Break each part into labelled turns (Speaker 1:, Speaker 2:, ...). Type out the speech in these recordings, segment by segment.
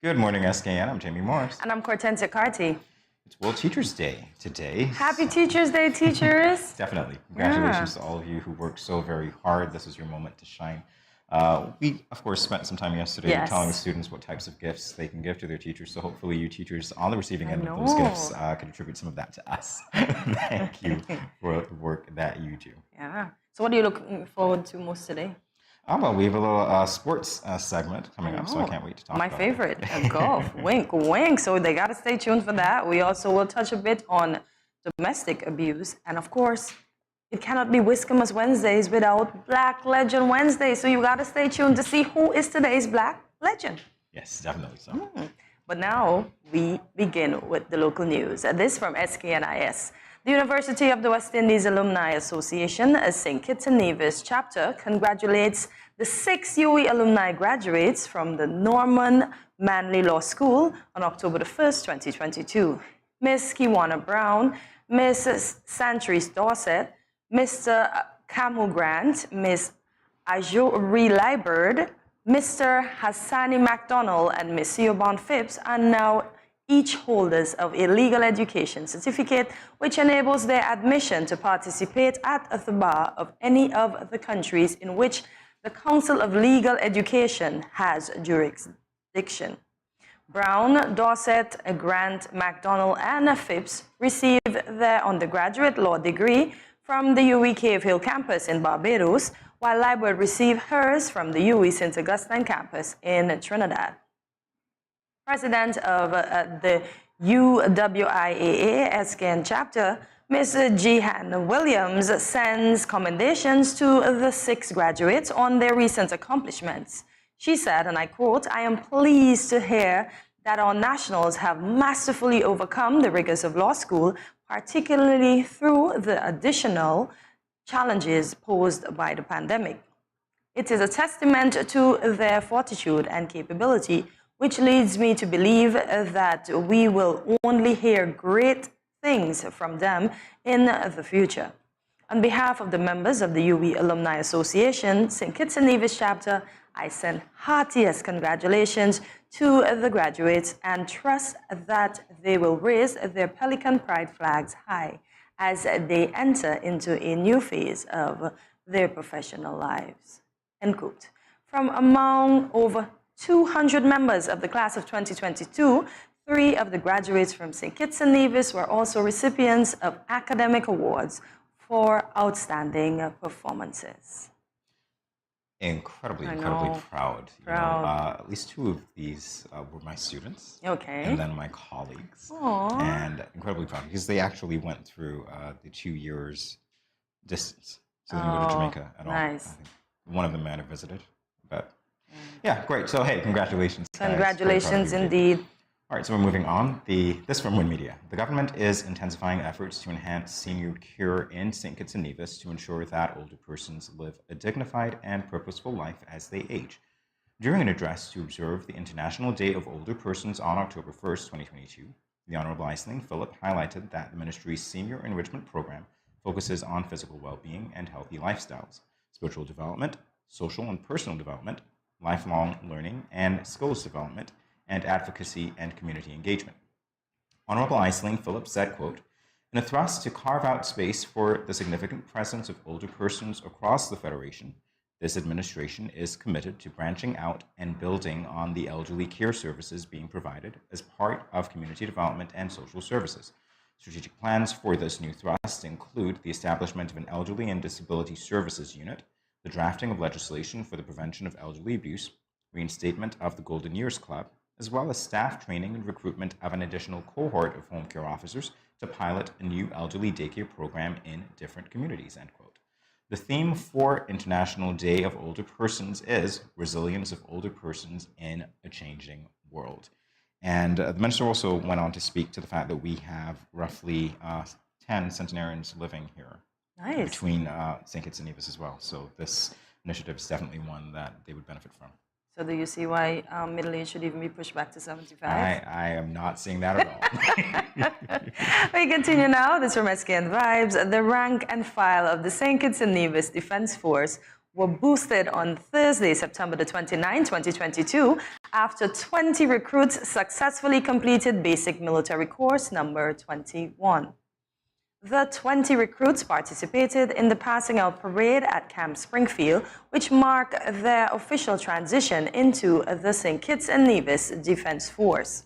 Speaker 1: Good morning, SKN. I'm Jamie Morris.
Speaker 2: And I'm Cortensia Carty.
Speaker 1: It's World Teachers Day today.
Speaker 2: Happy Teachers Day, teachers.
Speaker 1: Definitely. Congratulations to all of you who worked so very hard. This is your moment to shine. We, of course, spent some time yesterday telling students what types of gifts they can give to their teachers. So hopefully you teachers on the receiving end of those gifts can attribute some of that to us. Thank you for the work that you do.
Speaker 2: Yeah. So what are you looking forward to most today?
Speaker 1: Well, we have a little sports segment coming up, so I can't wait to talk about it.
Speaker 2: My favorite, golf. Wink, wink. So they got to stay tuned for that. We also will touch a bit on domestic abuse. And of course, it cannot be Whiskermas Wednesdays without Black Legend Wednesday. So you got to stay tuned to see who is today's Black Legend.
Speaker 1: Yes, definitely so.
Speaker 2: But now we begin with the local news. This from SKNIS. The University of the West Indies Alumni Association, a St. Kitts and Nevis chapter, congratulates the 6 UE alumni graduates from the Norman Manley Law School on October the 1st, 2022. Miss Kiwana Brown, Miss Santrice Dorset, Mr. Camu Grant, Miss Ajuri Liburd, Mr. Hassani MacDonald, and Miss Siobhan Phipps are now each holders of a legal education certificate, which enables their admission to participate at the bar of any of the countries in which the Council of Legal Education has jurisdiction. Brown, Dorset, Grant, MacDonald, and Phipps received their undergraduate law degree from the UE Cave Hill campus in Barbados, while Liburd received hers from the UE St. Augustine campus in Trinidad. President of the UWIAA SKN chapter, Ms. Jehan Williams, sends commendations to the 6 graduates on their recent accomplishments. She said, and I quote, "I am pleased to hear that our nationals have masterfully overcome the rigors of law school, particularly through the additional challenges posed by the pandemic. It is a testament to their fortitude and capability, which leads me to believe that we will only hear great things from them in the future." On behalf of the members of the UE Alumni Association, St. Kitts and Nevis chapter, I send heartiest congratulations to the graduates and trust that they will raise their Pelican Pride flags high as they enter into a new phase of their professional lives. End quote. From among over 200 members of the class of 2022, 3 of the graduates from St. Kitts and Nevis were also recipients of academic awards for outstanding performances.
Speaker 1: Incredibly proud. At least 2 of these were my students.
Speaker 2: Okay.
Speaker 1: And then my colleagues.
Speaker 2: Aww.
Speaker 1: And incredibly proud because they actually went through the 2 years distance. So they didn't go to Jamaica at all.
Speaker 2: Nice.
Speaker 1: I think one of them might have visited, but yeah, great. So hey, congratulations.
Speaker 2: Congratulations indeed.
Speaker 1: All right, so we're moving on. This from Win Media. The government is intensifying efforts to enhance senior care in St. Kitts and Nevis to ensure that older persons live a dignified and purposeful life as they age. During an address to observe the International Day of Older Persons on October 1st, 2022, the Honorable Aisling Phillip highlighted that the ministry's senior enrichment program focuses on physical well-being and healthy lifestyles, spiritual development, social and personal development, lifelong learning and skills development, and advocacy and community engagement. Honorable Aisling Phillip said, quote, "In a thrust to carve out space for the significant presence of older persons across the Federation, this administration is committed to branching out and building on the elderly care services being provided as part of community development and social services. Strategic plans for this new thrust include the establishment of an Elderly and Disability Services Unit, the drafting of legislation for the prevention of elderly abuse, reinstatement of the Golden Years Club, as well as staff training and recruitment of an additional cohort of home care officers to pilot a new elderly daycare program in different communities," end quote. The theme for International Day of Older Persons is Resilience of Older Persons in a Changing World. And the minister also went on to speak to the fact that we have roughly 10 centenarians living here.
Speaker 2: Nice.
Speaker 1: Between St. Kitts and Nevis as well. So this initiative is definitely one that they would benefit from.
Speaker 2: So do you see why middle age should even be pushed back to 75?
Speaker 1: I am not seeing that at all.
Speaker 2: We continue now. This from SKN Vibes. The rank and file of the St. Kitts and Nevis Defense Force were boosted on Thursday, September the 29th, 2022, after 20 recruits successfully completed basic military course number 21. The 20 recruits participated in the passing out parade at Camp Springfield, which marked their official transition into the St. Kitts and Nevis Defense Force.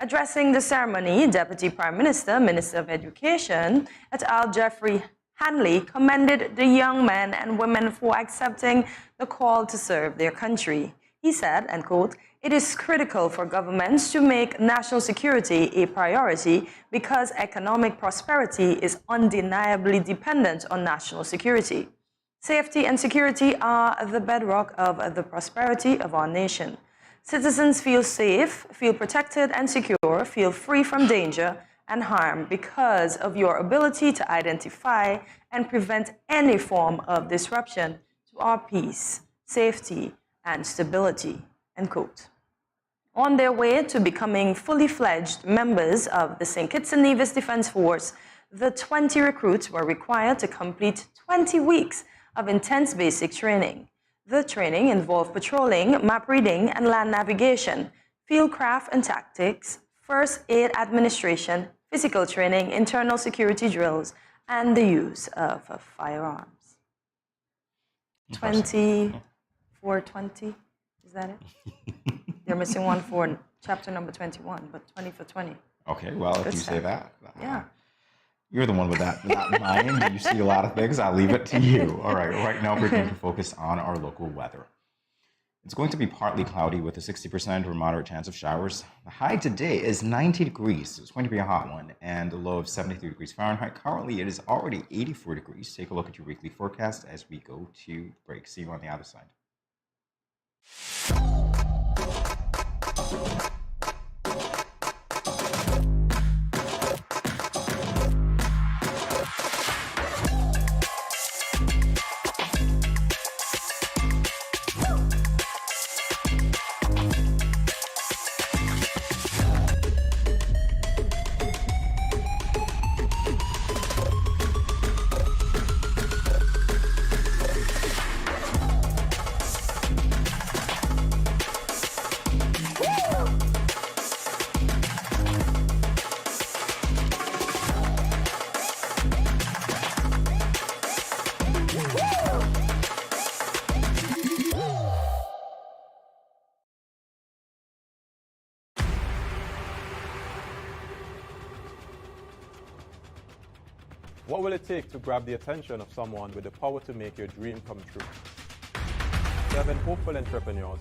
Speaker 2: Addressing the ceremony, Deputy Prime Minister, Minister of Education, et al. Jeffrey Hanley commended the young men and women for accepting the call to serve their country. He said, and quote, "It is critical for governments to make national security a priority because economic prosperity is undeniably dependent on national security. Safety and security are the bedrock of the prosperity of our nation. Citizens feel safe, feel protected and secure, feel free from danger and harm because of your ability to identify and prevent any form of disruption to our peace, safety, and stability." End quote. On their way to becoming fully fledged members of the St. Kitts and Nevis Defense Force, the 20 recruits were required to complete 20 weeks of intense basic training. The training involved patrolling, map reading, and land navigation, field craft and tactics, first aid administration, physical training, internal security drills, and the use of firearms. 20 for 20, is that it? They're missing one for chapter number 21, but 20 for 20.
Speaker 1: Okay, well, if you say that.
Speaker 2: Yeah.
Speaker 1: You're the one with that mind. You see a lot of things. I'll leave it to you. All right now we're going to focus on our local weather. It's going to be partly cloudy with a 60% or moderate chance of showers. The high today is 90 degrees. So it's going to be a hot one, and a low of 73 degrees Fahrenheit. Currently, it is already 84 degrees. Take a look at your weekly forecast as we go to break. See you on the other side.
Speaker 3: What will it take to grab the attention of someone with the power to make your dream come true? 7 hopeful entrepreneurs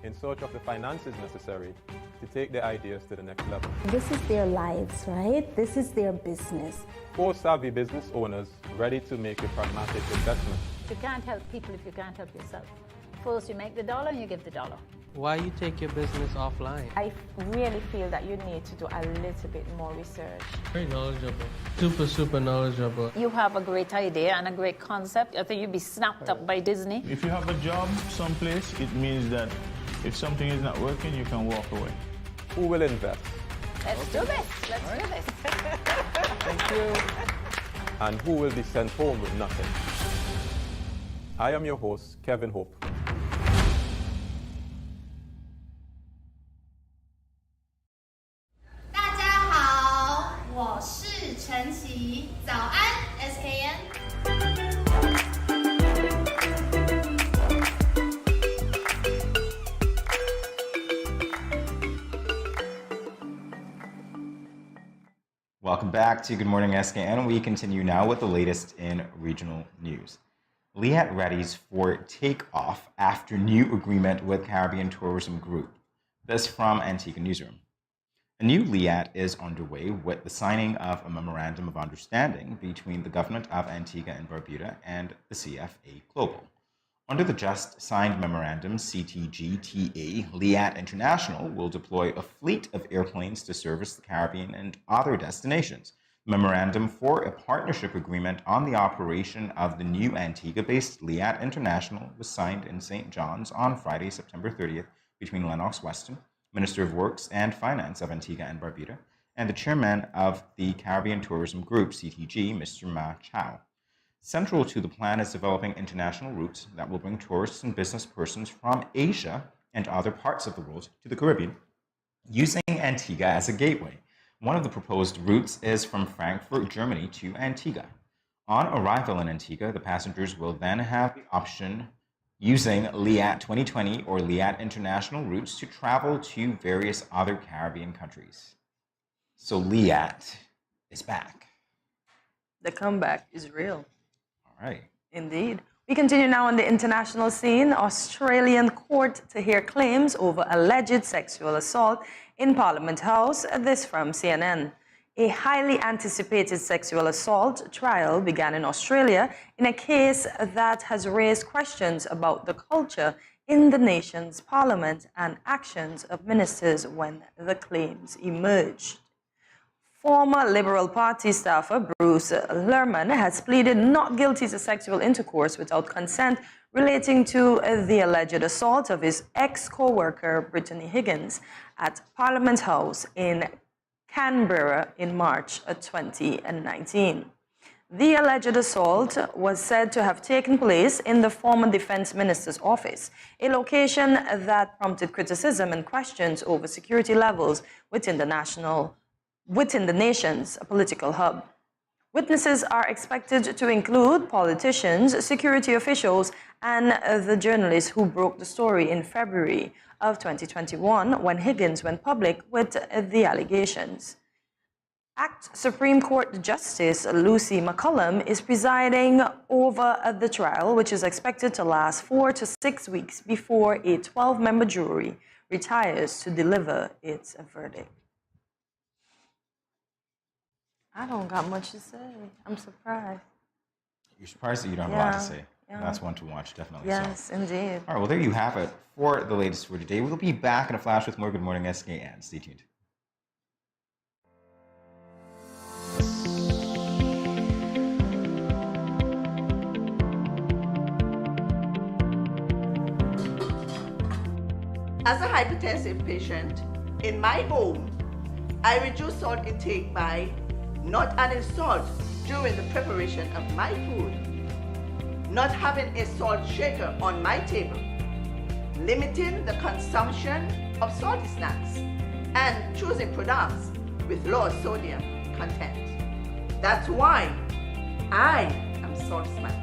Speaker 3: in search of the finances necessary to take their ideas to the next level.
Speaker 4: This is their lives, right? This is their business.
Speaker 3: 4 savvy business owners ready to make a pragmatic investment.
Speaker 5: You can't help people if you can't help yourself. First, you make the dollar and you give the dollar.
Speaker 6: Why you take your business offline?
Speaker 7: I really feel that you need to do a little bit more research.
Speaker 6: Very knowledgeable. Super knowledgeable.
Speaker 5: You have a great idea and a great concept. I think you'd be snapped up by Disney.
Speaker 8: If you have a job someplace, it means that if something is not working, you can walk away.
Speaker 3: Who will invest?
Speaker 5: Let's do this. Let's do this.
Speaker 3: Thank you. And who will be sent home with nothing? I am your host, Kevin Hope.
Speaker 9: SKN。Welcome
Speaker 1: back to Good Morning SKN. We continue now with the latest in regional news. Liat readies for takeoff after new agreement with Caribbean Tourism Group. This from Antigua Newsroom. A new Liat is underway with the signing of a memorandum of understanding between the government of Antigua and Barbuda and the CFA Global. Under the just signed memorandum, CTGTA, Liat International will deploy a fleet of airplanes to service the Caribbean and other destinations. Memorandum for a partnership agreement on the operation of the new Antigua-based Liat International was signed in St. John's on Friday, September 30th, between Lennox Weston, Minister of Works and Finance of Antigua and Barbuda, and the chairman of the Caribbean Tourism Group, CTG, Mr. Ma Chow. Central to the plan is developing international routes that will bring tourists and business persons from Asia and other parts of the world to the Caribbean, using Antigua as a gateway. One of the proposed routes is from Frankfurt, Germany to Antigua. On arrival in Antigua, the passengers will then have the option using LIAT 2020 or LIAT international routes to travel to various other Caribbean countries. So LIAT is back.
Speaker 2: The comeback is real.
Speaker 1: All right.
Speaker 2: Indeed. We continue now on the international scene. Australian court to hear claims over alleged sexual assault in Parliament House. This from CNN. A highly anticipated sexual assault trial began in Australia in a case that has raised questions about the culture in the nation's parliament and actions of ministers when the claims emerged. Former Liberal Party staffer Bruce Lerman has pleaded not guilty to sexual intercourse without consent relating to the alleged assault of his ex-co-worker Brittany Higgins at Parliament House in Canberra in March 2019. The alleged assault was said to have taken place in the former Defence Minister's office, a location that prompted criticism and questions over security levels within the nation's political hub. Witnesses are expected to include politicians, security officials, and the journalist who broke the story in February of 2021 when Higgins went public with the allegations. Supreme Court Justice Lucy McCullum is presiding over the trial, which is expected to last 4 to 6 weeks before a 12-member jury retires to deliver its verdict. I don't got much to say. I'm surprised.
Speaker 1: You're surprised that you don't have a lot to say. Yeah. That's one to watch, definitely.
Speaker 2: Yes,
Speaker 1: so.
Speaker 2: Indeed.
Speaker 1: All right, well, there you have it for the latest for today. We'll be back in a flash with more Good Morning SKN. Stay tuned.
Speaker 9: As a hypertensive patient, in my home, I reduce salt intake by not adding salt during the preparation of my food, not having a salt shaker on my table, limiting the consumption of salty snacks, and choosing products with low sodium content. That's why I am salt smart.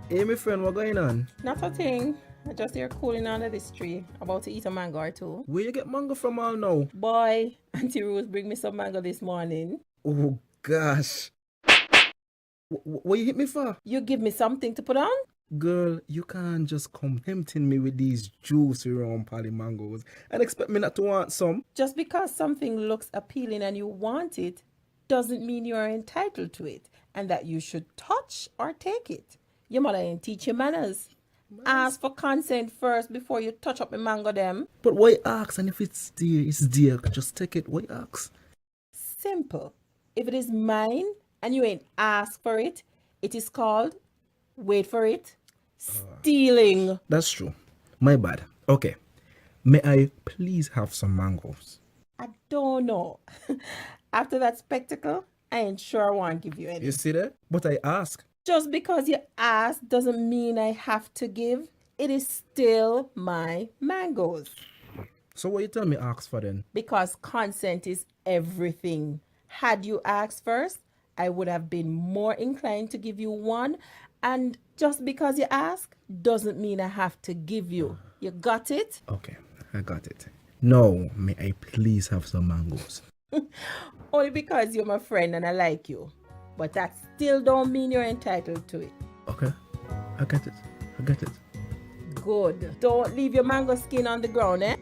Speaker 10: Hey, my friend, what going on?
Speaker 11: Not a thing. I just here cooling under this tree, about to eat a mango or two.
Speaker 10: Where you get mango from all now?
Speaker 11: Boy, Auntie Rose bring me some mango this morning.
Speaker 10: Oh, gosh. What you hit me for?
Speaker 11: You give me something to put on?
Speaker 10: Girl, you can't just come tempting me with these juicy round pally mangoes and expect me not to want some.
Speaker 11: Just because something looks appealing and you want it, doesn't mean you are entitled to it and that you should touch or take it. Your mother ain't teach you manners. Ask for consent first before you touch up the mango them.
Speaker 10: But why ask? And if it's dear, it's dear. Just take it. Why ask?
Speaker 11: Simple. If it is mine and you ain't asked for it, it is called, wait for it, stealing.
Speaker 10: That's true. My bad. Okay. May I please have some mangoes?
Speaker 11: I don't know. After that spectacle, I ain't sure I want to give you any.
Speaker 10: You see that? But I ask.
Speaker 11: Just because you ask doesn't mean I have to give. It is still my mangoes.
Speaker 10: So what you tell me ask for then?
Speaker 11: Because consent is everything. Had you asked first, I would have been more inclined to give you one. And just because you ask doesn't mean I have to give you. You got it?
Speaker 10: Okay, I got it. Now, may I please have some mangoes?
Speaker 11: Only because you're my friend and I like you. But that still don't mean you're entitled to it.
Speaker 10: Okay, I get it. I get it.
Speaker 11: Good. Don't leave your mango skin on the ground, eh?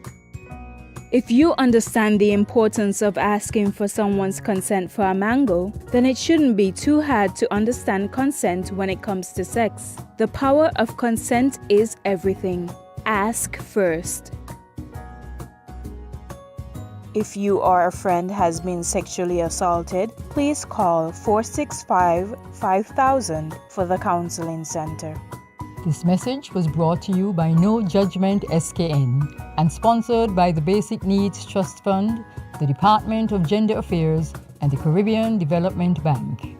Speaker 12: If you understand the importance of asking for someone's consent for a mango, then it shouldn't be too hard to understand consent when it comes to sex. The power of consent is everything. Ask first. If you or a friend has been sexually assaulted, please call 465-5000 for the Counseling Center.
Speaker 13: This message was brought to you by No Judgment SKN and sponsored by the Basic Needs Trust Fund, the Department of Gender Affairs, and the Caribbean Development Bank.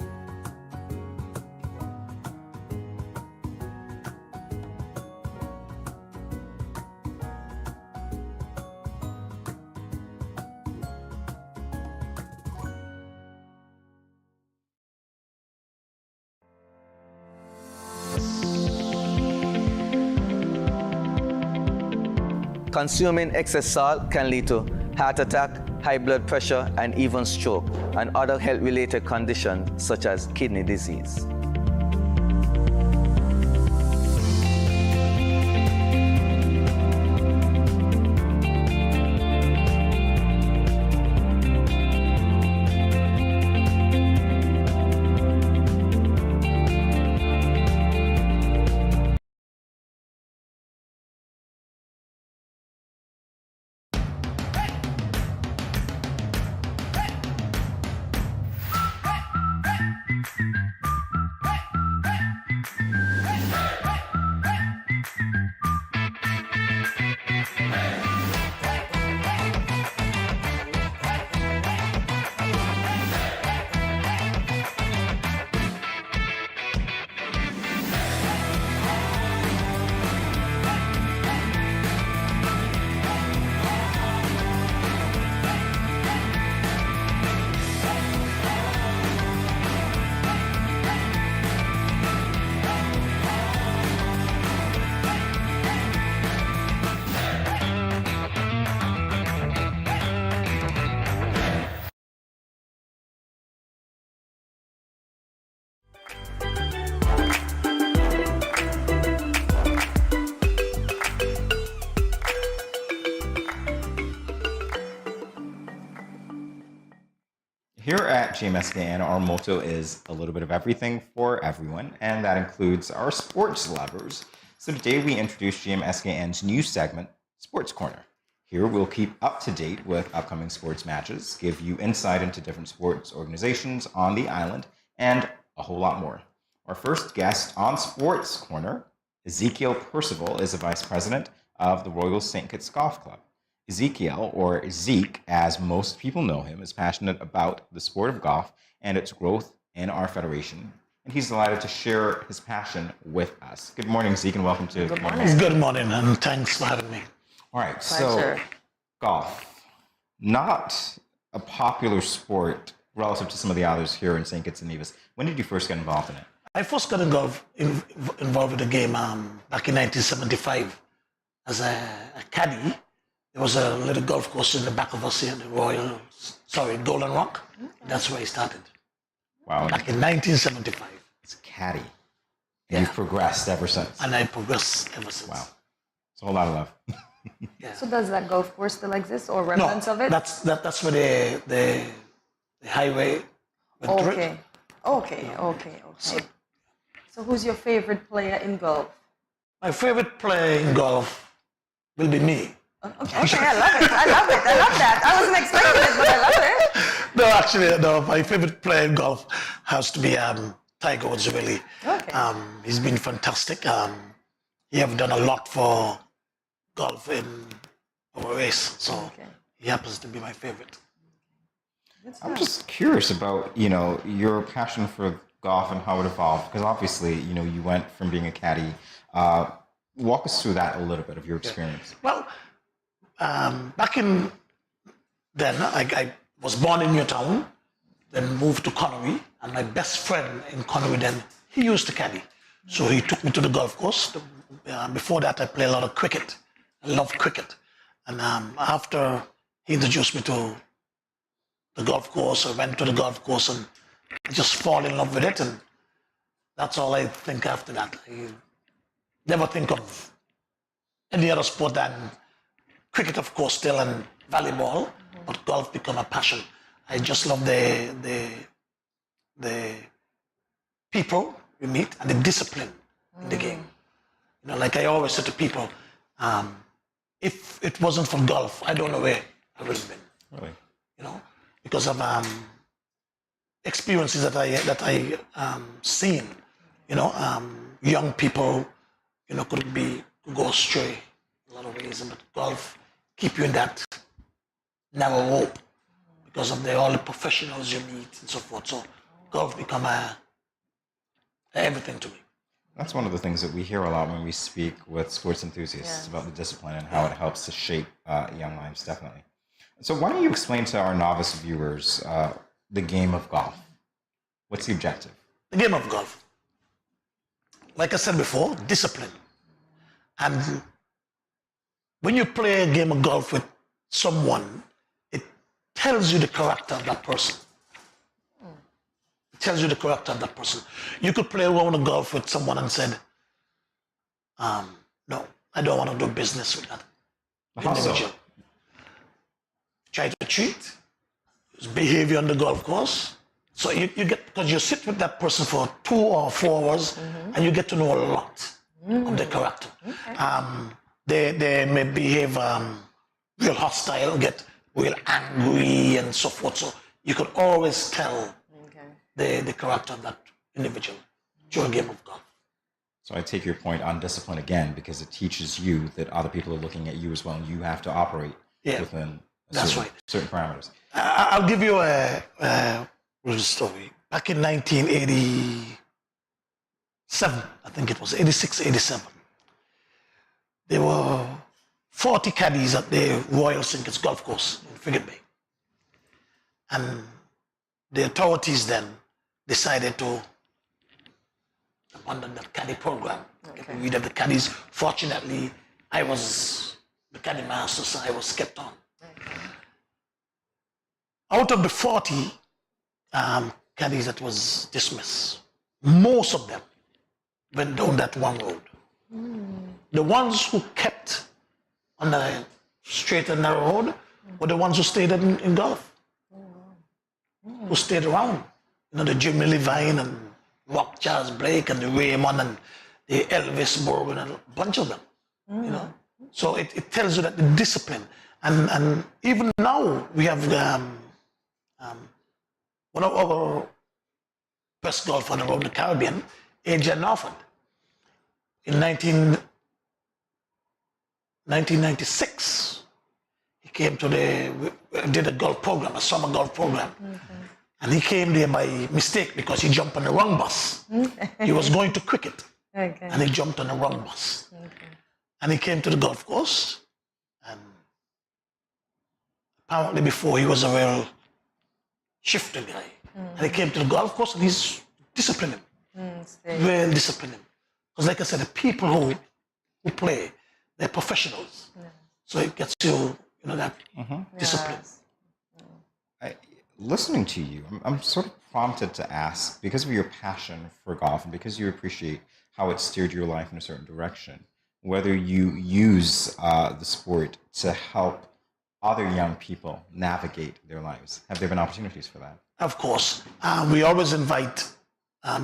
Speaker 14: Consuming excess salt can lead to heart attack, high blood pressure, and even stroke, and other health-related conditions such as kidney disease.
Speaker 1: Here at GMSKN, our motto is a little bit of everything for everyone, and that includes our sports lovers. So today we introduce GMSKN's new segment, Sports Corner. Here we'll keep up to date with upcoming sports matches, give you insight into different sports organizations on the island, and a whole lot more. Our first guest on Sports Corner, Ezekiel Percival, is the Vice President of the Royal St. Kitts Golf Club. Ezekiel, or Zeke, as most people know him, is passionate about the sport of golf and its growth in our federation. And he's delighted to share his passion with us. Good morning, Zeke, and welcome to
Speaker 15: Good morning. Good morning, and thanks for having me.
Speaker 1: All right, so golf, not a popular sport relative to some of the others here in St. Kitts and Nevis. When did you first get involved in it?
Speaker 15: I first got involved with the game back in 1975 as a caddy. There was a little golf course in the back of us here, the Golden Rock. That's where I started.
Speaker 1: Wow.
Speaker 15: Back in 1975.
Speaker 1: It's caddy. And you've progressed ever since.
Speaker 15: And I progressed ever since.
Speaker 1: Wow. It's a whole lot of love.
Speaker 2: Yeah. So does that golf course still exist or remnants of it?
Speaker 15: That's where the highway went through it.
Speaker 2: Okay. So who's your favorite player in golf?
Speaker 15: My favorite player in golf will be me.
Speaker 2: Okay, I love it. I love that. I wasn't expecting it, but I love it.
Speaker 15: No, actually, my favorite player in golf has to be Tiger Woods, really.
Speaker 2: Okay.
Speaker 15: He's been fantastic. He have done a lot for golf in our race, so he happens to be my favorite.
Speaker 1: I'm just curious about, your passion for golf and how it evolved, because obviously, you went from being a caddy. Walk us through that a little bit of your experience.
Speaker 15: Well, back in then, I was born in Newtown, then moved to Connery, and my best friend in Connery then, he used to caddy. So he took me to the golf course. Before that, I played a lot of cricket. I loved cricket. And after he introduced me to the golf course, I went to the golf course and I just fall in love with it. And that's all I think after that. I never think of any other sport than cricket, of course, still, and volleyball, but golf became a passion. I just love the people we meet and the discipline in the game. Like I always say to people, if it wasn't for golf, I don't know where I would have been.
Speaker 1: Really?
Speaker 15: You know, because of experiences that I seen. You know, young people, you know, could go astray in a lot of ways, but golf keep you in that narrow rope because of all the professionals you meet and so forth. So golf become everything to me.
Speaker 1: That's one of the things that we hear a lot when we speak with sports enthusiasts about the discipline and how it helps to shape young lives, definitely. So why don't you explain to our novice viewers the game of golf? What's the objective?
Speaker 15: The game of golf, like I said before, discipline. And when you play a game of golf with someone, it tells you the character of that person. It tells you the character of that person. You could play a round of golf with someone and said, no, I don't want to do business with that individual. Try to cheat, his behavior on the golf course. So you get, because you sit with that person for 2 or 4 hours and you get to know a lot of their character. They may behave real hostile, get real angry and so forth. So you could always tell the character of that individual during a game of golf.
Speaker 1: So I take your point on discipline again, because it teaches you that other people are looking at you as well, and you have to operate within certain parameters.
Speaker 15: I'll give you a real story. Back in 1987, I think it was 86, 87, there were 40 caddies at the Royal St. Kitts golf course in Frigate Bay. And the authorities then decided to abandon that caddy program. Get rid of the caddies. Fortunately, I was the caddy master, so I was kept on. Out of the 40 caddies that was dismissed, most of them went down that one road. The ones who kept on the straight and narrow road were the ones who stayed in golf, who stayed around. You know, the Jimmy Levine and Rock Charles Blake and the Raymond and the Elvis Morgan and a bunch of them. You know, so it tells you that the discipline, and even now we have one of our best golfers around the Caribbean, AJ Norford. In 1996, he came to did a golf program, a summer golf program. And he came there by mistake because he jumped on the wrong bus. He was going to cricket, and he jumped on the wrong bus. And he came to the golf course, and apparently before he was a real shifter guy. And he came to the golf course and he's disciplining him, real disciplining. Because like I said, the people who play, they're professionals. So it gets you, that discipline.
Speaker 1: Listening to you, I'm sort of prompted to ask, because of your passion for golf and because you appreciate how it steered your life in a certain direction, whether you use the sport to help other young people navigate their lives. Have there been opportunities for that?
Speaker 15: Of course. We always invite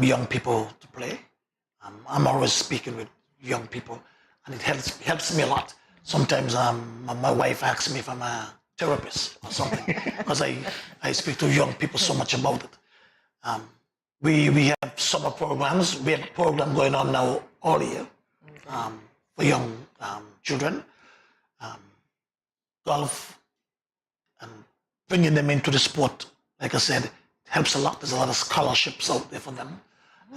Speaker 15: young people to play. I'm always speaking with young people, and it helps me a lot. Sometimes my wife asks me if I'm a therapist or something, because I speak to young people so much about it. We have summer programs. We have a program going on now all year for young children. Golf and bringing them into the sport, like I said, helps a lot. There's a lot of scholarships out there for them.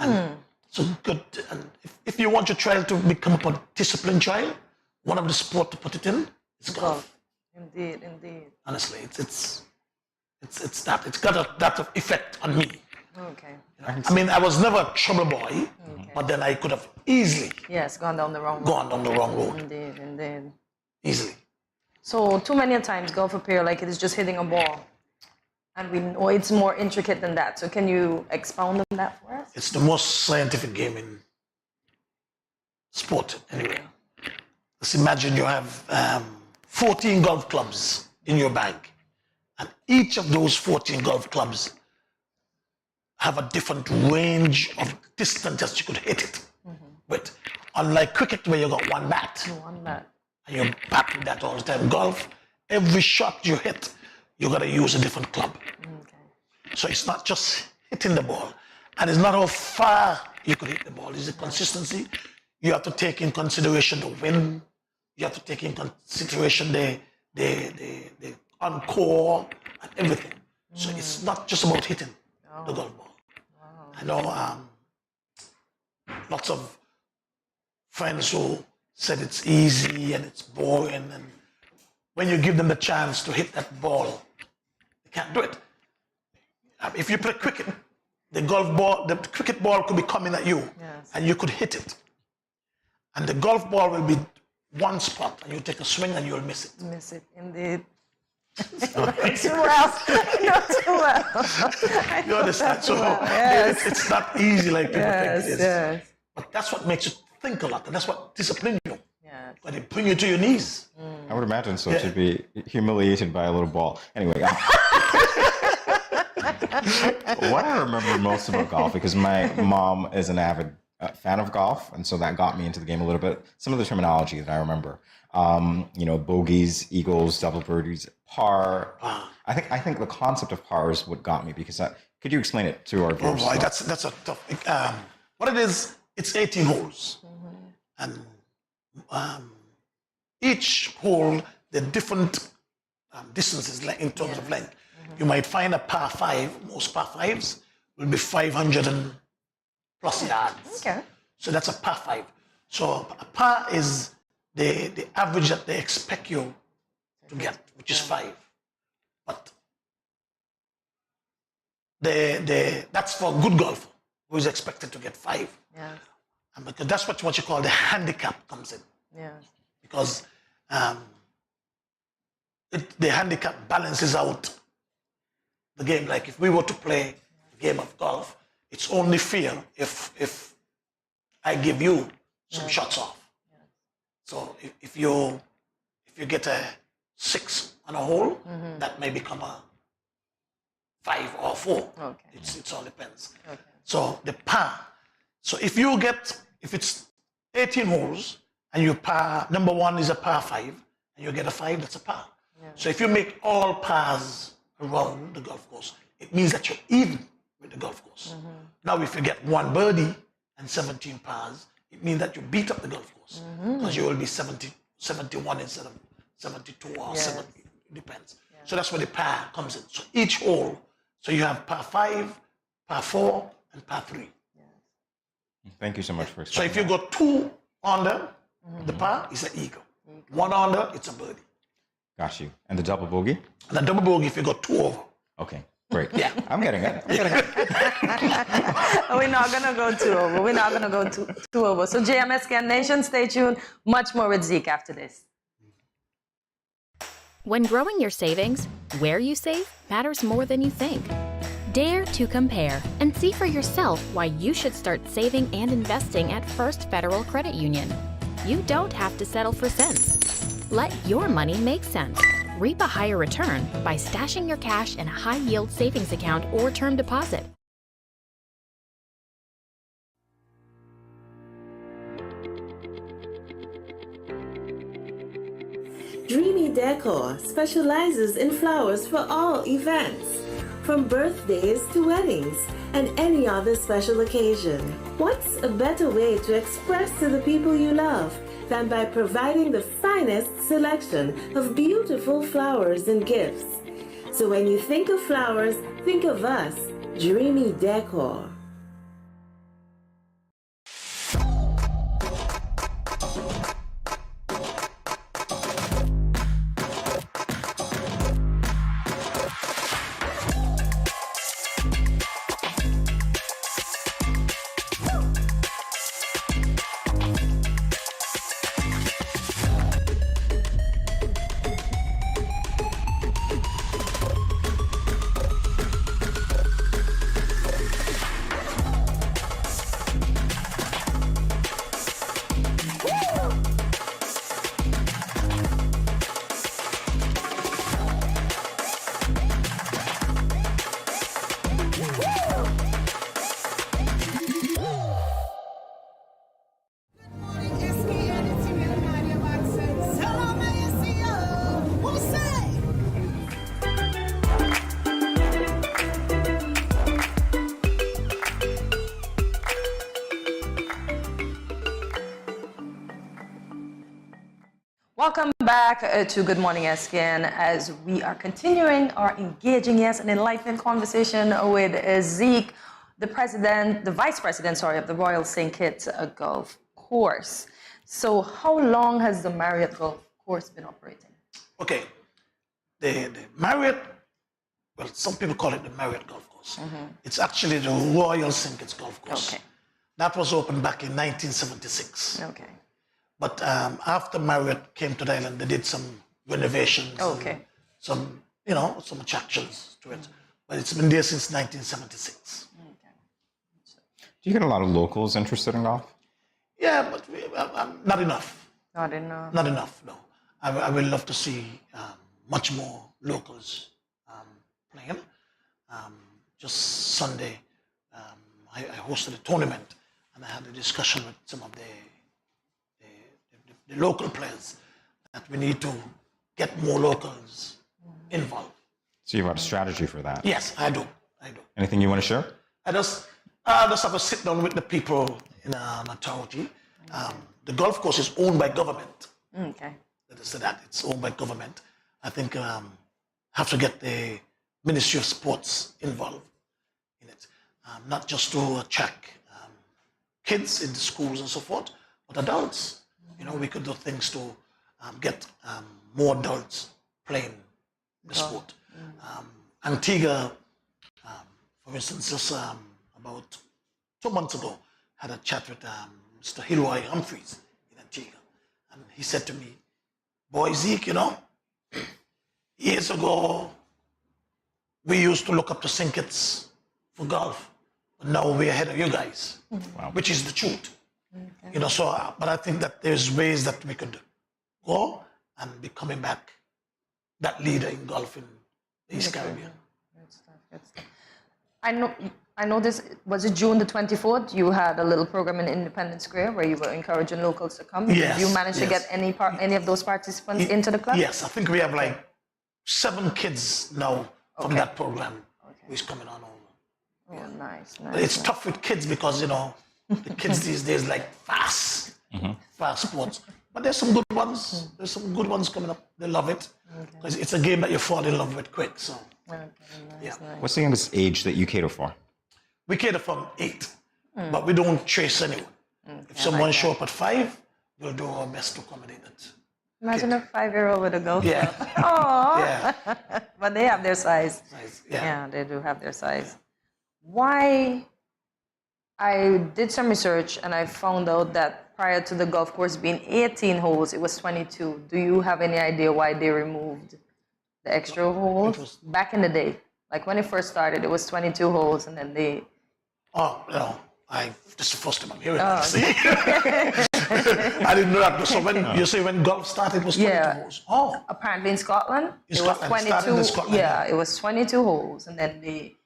Speaker 15: And so good. And if you want your child to become a disciplined child, one of the sport to put it in is golf.
Speaker 2: Indeed.
Speaker 15: Honestly, it's that. It's got that effect on me.
Speaker 2: Okay.
Speaker 15: I mean, I was never a trouble boy, but then I could have easily
Speaker 2: gone down the wrong road. Indeed.
Speaker 15: Easily.
Speaker 2: So too many times golf appear like it is just hitting a ball, and we know it's more intricate than that. So can you expound on that for us?
Speaker 15: It's the most scientific game in sport, anyway. Let's imagine you have 14 golf clubs in your bag, and each of those 14 golf clubs have a different range of distance that you could hit it with. Unlike cricket, where you got one bat. And you bat with that all the time. Golf, every shot you hit, you got to use a different club. So it's not just hitting the ball, and it's not how far you could hit the ball. It's the consistency. You have to take in consideration the wind. You have to take in consideration the encore and everything. So it's not just about hitting the golf ball. I know lots of friends who said it's easy and it's boring, and when you give them the chance to hit that ball, they can't do it. If you play cricket, the cricket ball could be coming at you, and you could hit it. And the golf ball will be one spot, and you take a swing and you'll miss it.
Speaker 2: Miss it, indeed. Not too well. Not too well.
Speaker 15: You understand? So
Speaker 2: yes.
Speaker 15: it's not easy like people think it is.
Speaker 2: Yes.
Speaker 15: But that's what makes you think a lot, and that's what disciplines you. Yes. But it brings you to your knees.
Speaker 1: I would imagine so, to be humiliated by a little ball. Anyway, what I remember most about golf, because my mom is an avid fan of golf, and so that got me into the game a little bit. Some of the terminology that I remember, bogeys, eagles, double birdies, par. I think the concept of par is what got me, because could you explain it to our viewers?
Speaker 15: Oh boy, that's a tough. What it is, it's 18 holes, and each hole, the different distances in terms of length. You might find a par 5. Most par 5s will be 500 and plus yards.
Speaker 2: Okay.
Speaker 15: So that's a par 5. So a par is the average that they expect you to get, which is 5. But that's for a good golfer who is expected to get 5.
Speaker 2: Yes.
Speaker 15: And because that's what you call the handicap comes in.
Speaker 2: Yes.
Speaker 15: Because the handicap balances out the game. Like if we were to play a game of golf, it's only fair if I give you some shots off. So if you get a 6 on a hole, that may become a 5 or 4.
Speaker 2: Okay.
Speaker 15: It all depends.
Speaker 2: Okay.
Speaker 15: So the par. So if it's 18 holes and you par, number 1 is a par 5, and you get a 5, that's a par. Yeah. So if you make all pars around the golf course, it means that you're even with the golf course. Now if you get 1 birdie and 17 pars, it means that you beat up the golf course, because you will be 71 instead of 72 or 70, it depends. Yeah. So that's where the par comes in. So each hole, so you have par 5, par 4, and par 3.
Speaker 1: Thank you so much for
Speaker 15: So
Speaker 1: explaining
Speaker 15: if you go 2 under, the par is an eagle. 1 under, it's a birdie.
Speaker 1: Got you. And the double bogey?
Speaker 15: And the double bogey, if you go 2 over.
Speaker 1: Okay, great.
Speaker 15: Yeah.
Speaker 1: I'm getting it.
Speaker 2: We're not going to go 2 over. We're not going to go 2 over. So GMSKN Nation, stay tuned. Much more with Zeke after this.
Speaker 16: When growing your savings, where you save matters more than you think. Dare to compare and see for yourself why you should start saving and investing at First Federal Credit Union. You don't have to settle for cents. Let your money make sense. Reap a higher return by stashing your cash in a high-yield savings account or term deposit.
Speaker 17: Dreamy Decor specializes in flowers for all events, from birthdays to weddings and any other special occasion. What's a better way to express to the people you love than by providing the finest selection of beautiful flowers and gifts? So when you think of flowers, think of us, Dreamy Decor.
Speaker 2: Welcome back to Good Morning SKN as we are continuing our engaging, and enlightening conversation with Zeke, the vice president, of the Royal St. Kitts Golf Course. So how long has the Marriott Golf Course been operating?
Speaker 15: Okay, the Marriott, well, some people call it the Marriott Golf Course. It's actually the Royal St. Kitts Golf Course.
Speaker 2: Okay.
Speaker 15: That was opened back in 1976.
Speaker 2: Okay.
Speaker 15: But after Marriott came to the island, they did some renovations.
Speaker 2: Okay.
Speaker 15: Some, some attractions to it. But it's been there since 1976.
Speaker 1: Do you get a lot of locals interested in golf?
Speaker 15: Yeah, but not enough.
Speaker 2: Not enough.
Speaker 15: Not enough, no. I would love to see much more locals playing. Just Sunday, I hosted a tournament, and I had a discussion with some of the local players that we need to get more locals involved.
Speaker 1: So you have a strategy for that?
Speaker 15: Yes, I do.
Speaker 1: Anything you want to share?
Speaker 15: I just have a sit down with the people in an authority. The golf course is owned by government.
Speaker 2: Okay.
Speaker 15: It's owned by government. I think have to get the Ministry of Sports involved in it, not just to attract kids in the schools and so forth, but adults. We could do things to get more adults playing the sport. Antigua, for instance, just about 2 months ago, had a chat with Mr. Hilroy Humphreys in Antigua. And he said to me, "Boy, Zeke, years ago, we used to look up to St. Kitts for golf. But now we're ahead of you guys," which is the truth. Okay. But I think that there's ways that we could go and be coming back that leader in golf in the East Caribbean.
Speaker 2: Good stuff. I know this, was it June the 24th? You had a little program in Independence Square where you were encouraging locals to come.
Speaker 15: Yes.
Speaker 2: Did you manage to get any of those participants into the club?
Speaker 15: Yes, I think we have like 7 kids now from that program who's coming on over.
Speaker 2: Oh, nice.
Speaker 15: But it's tough with kids because, the kids these days like fast sports. But there's some good ones. There's some good ones coming up. They love it. Because it's a game that you fall in love with quick. So,
Speaker 2: nice.
Speaker 1: What's the youngest age that you cater for?
Speaker 15: We cater from 8, but we don't chase anyone. If someone show up at 5, we'll do our best to accommodate it.
Speaker 2: Imagine a 5-year-old with a golf
Speaker 15: club.
Speaker 2: Aww.
Speaker 15: Yeah.
Speaker 2: But they have their size.
Speaker 15: Yeah,
Speaker 2: they do have their size. Why? I did some research and I found out that prior to the golf course being 18 holes, it was 22. Do you have any idea why they removed the extra holes? Back in the day, like when it first started, it was 22 holes and then they...
Speaker 15: Oh, no. This is the first time I'm hearing that. See? I didn't know that. So when you say when golf started, it was 22 holes. Oh.
Speaker 2: Apparently in Scotland,
Speaker 15: it was 22.
Speaker 2: It was 22 holes and then they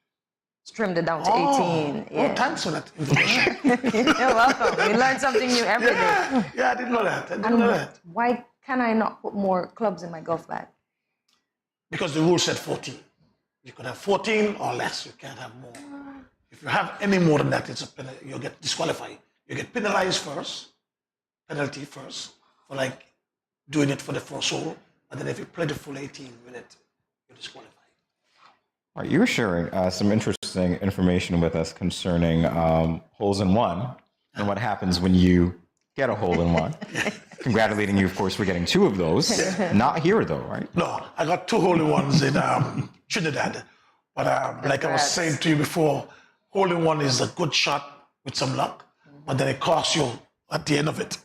Speaker 2: trimmed it down to 18.
Speaker 15: Oh, thanks for that information.
Speaker 2: You're welcome. You learn something new every day.
Speaker 15: Yeah, I didn't know that.
Speaker 2: Why can I not put more clubs in my golf bag?
Speaker 15: Because the rule said 14. You could have 14 or less. You can't have more. If you have any more than that, you get disqualified. You get penalized first, penalty first, for like doing it for the first hole. And then if you play the full 18 with it, you're disqualified.
Speaker 1: All right, you were sharing some interesting information with us concerning holes in one and what happens when you get a hole in one. Congratulating you, of course, for getting 2 of those. Not here, though, right?
Speaker 15: No, I got 2 hole in ones in Trinidad. But like I was saying to you before, hole in one is a good shot with some luck, but then it costs you at the end of it.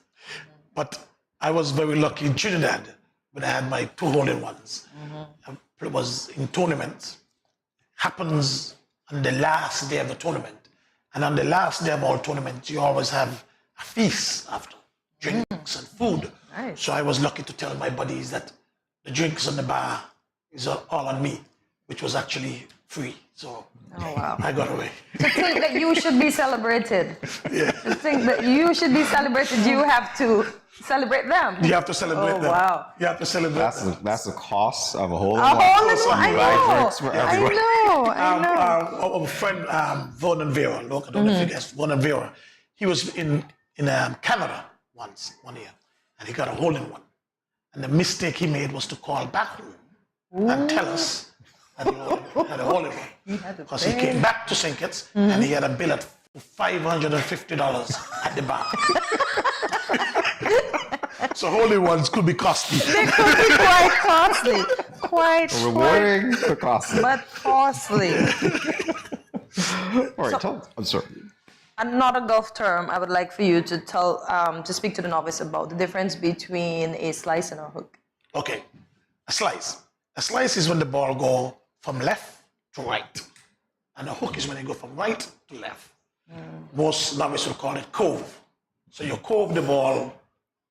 Speaker 15: But I was very lucky in Trinidad when I had my 2 hole in ones. It was in tournaments. Happens on the last day of the tournament. And on the last day of all tournaments, you always have a feast after, drinks and food.
Speaker 2: Nice.
Speaker 15: So I was lucky to tell my buddies that the drinks on the bar is all on me, which was actually free. So I got away.
Speaker 2: To think that you should be celebrated. To think that you should be celebrated, you have to celebrate them.
Speaker 15: You have to celebrate them.
Speaker 2: Wow.
Speaker 15: You have to celebrate them.
Speaker 1: That's the cost of a hole in
Speaker 2: one.
Speaker 1: I
Speaker 2: know.
Speaker 15: Our friend Vernon Vera, look, I don't know if you guys, Vernon Vera, he was in Canada one year, and he got a hole in one. And the mistake he made was to call back home and tell us that he had a hole in one. Because he came back to St. Kitts and he had a bill at $550 at the bar. So hole in ones could be costly.
Speaker 2: They could be quite costly. Quite
Speaker 1: Rewarding, but costly.
Speaker 2: But costly.
Speaker 1: All right, I'm sorry.
Speaker 2: Another golf term I would like for you to tell, to speak to the novice about the difference between a slice and a hook.
Speaker 15: Okay, a slice. A slice is when the ball go from left to right. And a hook is when it go from right to left. Most novices will call it cove. So you cove the ball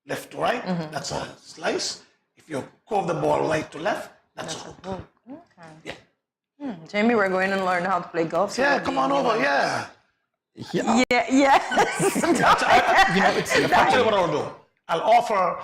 Speaker 15: left to right, that's a slice. If you cove the ball right to left, that's a hook.
Speaker 2: Okay. Yeah. Jamie, we're going to learn how to play golf. So
Speaker 15: Yeah, come on over, yeah.
Speaker 2: Yeah, yes.
Speaker 15: I'll tell you what I'll do. I'll offer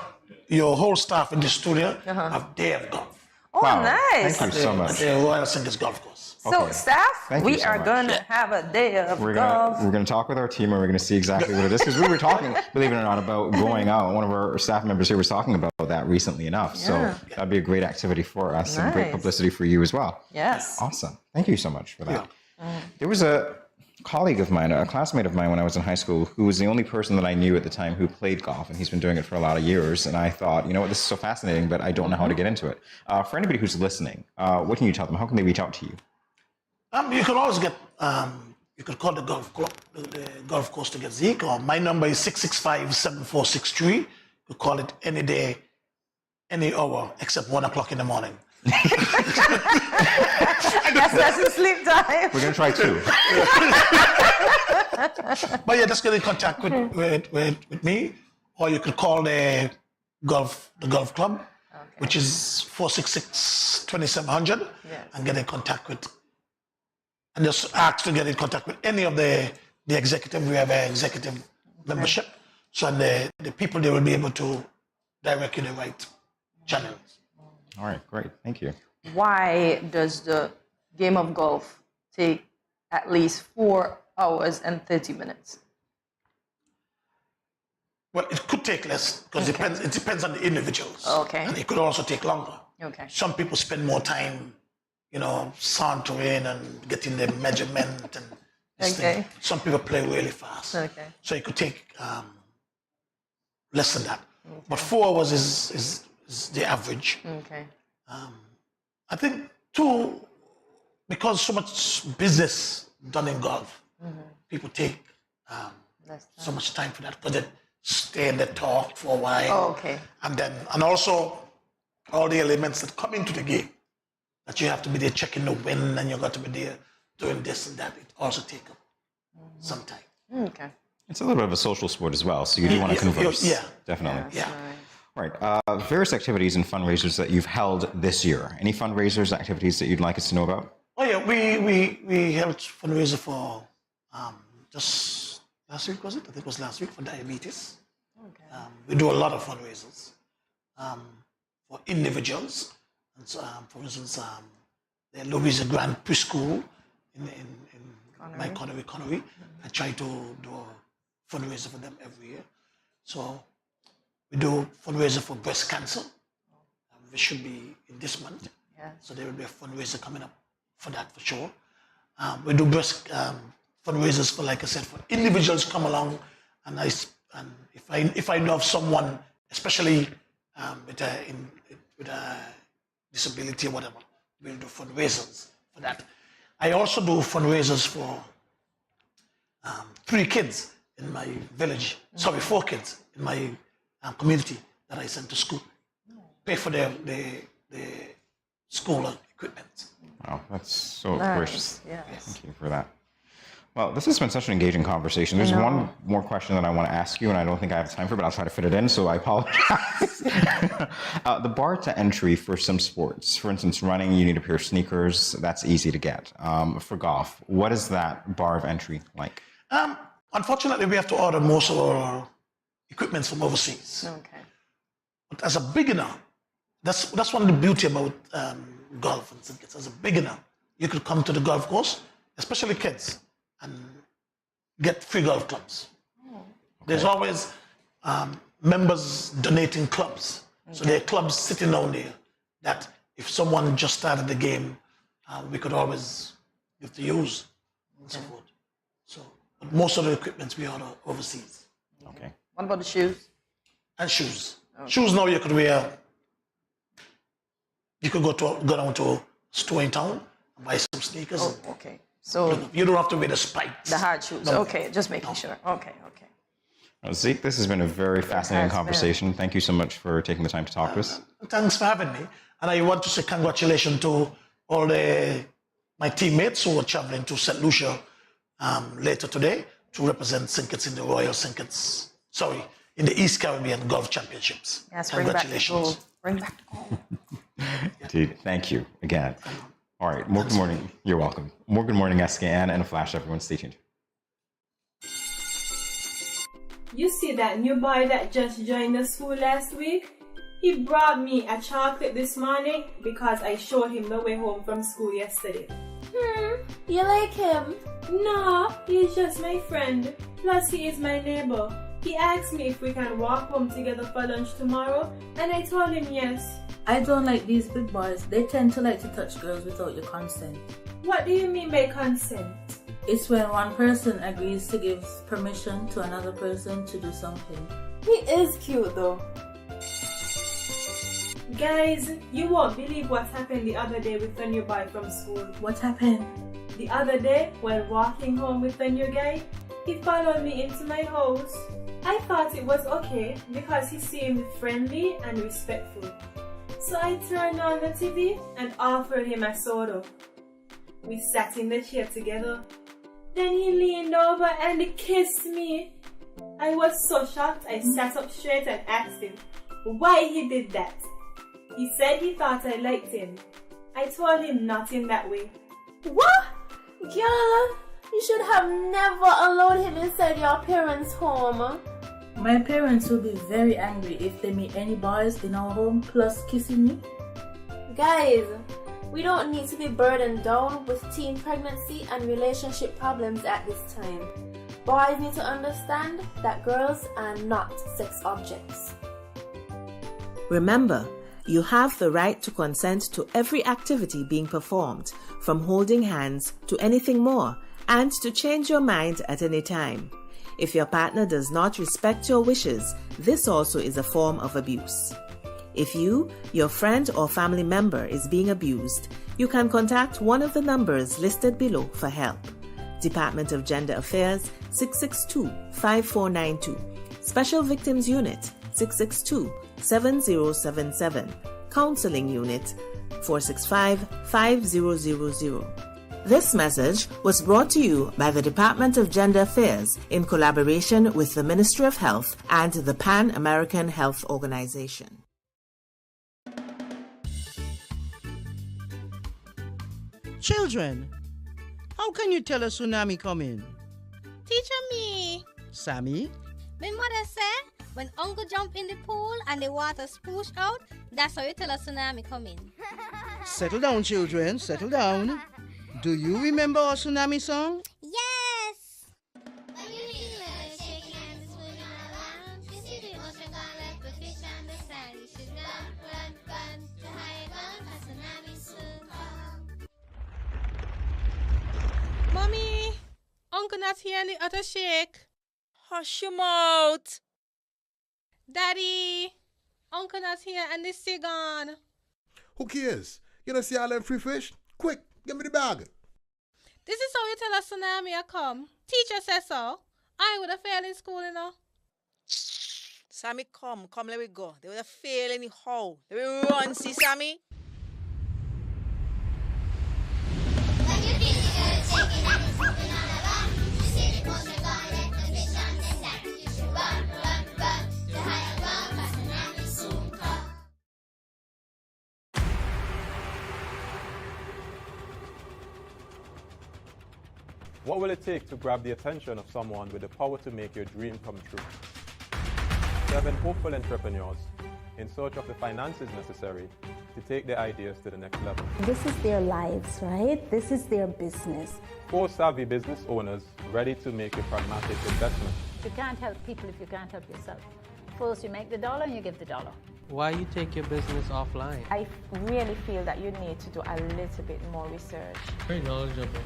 Speaker 15: your whole staff in the studio a day of golf.
Speaker 2: Oh, nice.
Speaker 1: Thank you so much.
Speaker 15: At the Royal St. Kitts Golf Course.
Speaker 2: So, staff, we are going to have a day of golf.
Speaker 1: We're going to talk with our team and we're going to see exactly what it is. Because we were talking, believe it or not, about going out. One of our staff members here was talking about that recently enough. So that'd be a great activity for us and great publicity for you as well.
Speaker 2: Yes.
Speaker 1: Awesome. Thank you so much for that. There was a colleague of mine, a classmate of mine when I was in high school, who was the only person that I knew at the time who played golf, and he's been doing it for a lot of years. And I thought, you know what, this is so fascinating, but I don't know how to get into it. For anybody who's listening, what can you tell them? How can they reach out to you?
Speaker 15: You can always get, you could call the golf club, the golf course to get Zeke, or my number is 665-7463. You could call it any day, any hour, except 1 o'clock in the morning.
Speaker 2: I guess that's the sleep time.
Speaker 1: We're going to try 2.
Speaker 15: But yeah, just get in contact with me, or you could call the golf club, which is 466-2700, and get in contact with, and just ask to get in contact with any of the executive. We have an executive membership, so the people, they will be able to direct you the right channels.
Speaker 1: All right, great. Thank you.
Speaker 2: Why does the game of golf take at least 4 hours and 30 minutes?
Speaker 15: Well, it could take less because it depends on the individuals.
Speaker 2: Okay.
Speaker 15: And it could also take longer.
Speaker 2: Okay.
Speaker 15: Some people spend more time, sauntering and getting the measurement and this thing. Some people play really fast.
Speaker 2: Okay.
Speaker 15: So it could take less than that. Okay. But 4 hours is the average.
Speaker 2: Okay.
Speaker 15: I think too, because so much business done in golf, people take so much time for that, because they stay and they talk for a while.
Speaker 2: Oh, okay.
Speaker 15: And also all the elements that come into the game, that you have to be there checking the wind, and you got to be there doing this and that. It also takes up some time.
Speaker 2: Okay.
Speaker 1: It's a little bit of a social sport as well, so you do want to converse.
Speaker 15: Yeah.
Speaker 1: Definitely.
Speaker 15: Yeah.
Speaker 1: Right. Various activities and fundraisers that you've held this year. Any fundraisers, activities that you'd like us to know about?
Speaker 15: Oh yeah, we held fundraiser for just last week, was it? I think it was last week, for diabetes. Okay. We do a lot of fundraisers for individuals. And so, for instance, the Louisa Grand Preschool in my Connery. I try to do a fundraiser for them every year. So we do fundraiser for breast cancer. We should be in this month.
Speaker 2: Yeah.
Speaker 15: So there will be a fundraiser coming up for that for sure. We do breast fundraisers for, like I said, for individuals come along, and if I know of someone, especially with a disability or whatever, we'll do fundraisers for that. I also do fundraisers for 3 kids in my village. Sorry, 4 kids in my community that I sent to school. Pay for their school equipment.
Speaker 1: Wow, that's so
Speaker 2: Nice,
Speaker 1: gracious.
Speaker 2: yes.
Speaker 1: Thank you for that. Well, this has been such an engaging conversation. There's one more question that I want to ask you, and I don't think I have time for it, but I'll try to fit it in, so I apologize. The bar to entry for some sports, for instance, running, you need a pair of sneakers. That's easy to get. For golf, what is that bar of entry like?
Speaker 15: Unfortunately, we have to order most of our equipment from overseas.
Speaker 2: Okay.
Speaker 15: But as a beginner, that's one of the beauty about golf. As a beginner, you could come to the golf course, especially kids, and get free golf clubs. There's always members donating clubs. So there are clubs sitting down there that if someone just started the game, we could always give to use and so forth. So but most of the equipment we order overseas.
Speaker 1: Okay.
Speaker 2: What about the shoes?
Speaker 15: And shoes.
Speaker 2: Okay.
Speaker 15: Shoes now you could wear. You could go down to a store in town and buy some sneakers.
Speaker 2: Oh, okay. So
Speaker 15: you don't have to wear the spikes.
Speaker 2: The hard shoes.
Speaker 15: No.
Speaker 2: Okay, just making sure. Okay.
Speaker 1: Well, Zeke, this has been a very fascinating conversation. Thank you so much for taking the time to talk to us.
Speaker 15: Thanks for having me. And I want to say congratulations to all my teammates who are traveling to St. Lucia later today to represent St. Kitts in the Royal St. Kitts, in the East Caribbean Golf Championships.
Speaker 2: Yes,
Speaker 15: congratulations.
Speaker 2: Bring back the gold.
Speaker 1: Indeed. Thank you again. All right. More Good Morning. You're welcome. More Good Morning SKN and a flash, everyone. Stay tuned.
Speaker 18: You see that new boy that just joined the school last week? He brought me a chocolate this morning because I showed him the way home from school yesterday.
Speaker 4: You like him?
Speaker 18: No, he's just my friend. Plus, he is my neighbor. He asked me if we can walk home together for lunch tomorrow, and I told him yes.
Speaker 19: I don't like these big boys. They tend to like to touch girls without your consent.
Speaker 18: What do you mean by consent?
Speaker 19: It's when one person agrees to give permission to another person to do something.
Speaker 4: He is cute though.
Speaker 18: Guys, you won't believe what happened the other day with the new boy from school.
Speaker 19: What happened?
Speaker 18: The other day, while walking home with the new guy, he followed me into my house. I thought it was okay because he seemed friendly and respectful. So I turned on the TV and offered him a soda. We sat in the chair together. Then he leaned over and kissed me. I was so shocked I sat up straight and asked him why he did that. He said he thought I liked him. I told him not in that way.
Speaker 4: What? Girl, you should have never allowed him inside your parents' home.
Speaker 19: My parents will be very angry if they meet any boys in our home plus kissing me.
Speaker 4: Guys, we don't need to be burdened down with teen pregnancy and relationship problems at this time. Boys need to understand that girls are not sex objects.
Speaker 17: Remember, you have the right to consent to every activity being performed, from holding hands to anything more, and to change your mind at any time. If your partner does not respect your wishes, this also is a form of abuse. If you, your friend or family member is being abused, you can contact one of the numbers listed below for help. Department of Gender Affairs 662-5492, Special Victims Unit 662-7077, Counseling Unit 465-5000. This message was brought to you by the Department of Gender Affairs in collaboration with the Ministry of Health and the Pan American Health Organization.
Speaker 20: Children, how can you tell a tsunami coming?
Speaker 21: Teacher me.
Speaker 20: Sammy?
Speaker 21: My mother said when uncle jump in the pool and the water spoosh out, that's how you tell a tsunami coming.
Speaker 20: Settle down, children, settle down. Do you remember our tsunami song?
Speaker 21: Yes! Mommy, uncle not here in the other shake.
Speaker 11: Hush your mouth.
Speaker 21: Daddy, uncle not here and the sea gone.
Speaker 22: Who cares? You don't see all them free fish? Quick, give me the bag.
Speaker 21: This is how you tell a tsunami I come. Teacher says so. I would have failed in school, you know.
Speaker 11: Sammy, come, let me go. They would have failed anyhow. Let me run, see, Sammy.
Speaker 3: What will it take to grab the attention of someone with the power to make your dream come true? 7 hopeful entrepreneurs in search of the finances necessary to take their ideas to the next level.
Speaker 4: This is their lives, right? This is their business.
Speaker 3: 4 savvy business owners ready to make a pragmatic investment.
Speaker 5: You can't help people if you can't help yourself. First, you make the dollar and you give the dollar.
Speaker 6: Why you take your business offline?
Speaker 7: I really feel that you need to do a little bit more research.
Speaker 6: Very knowledgeable.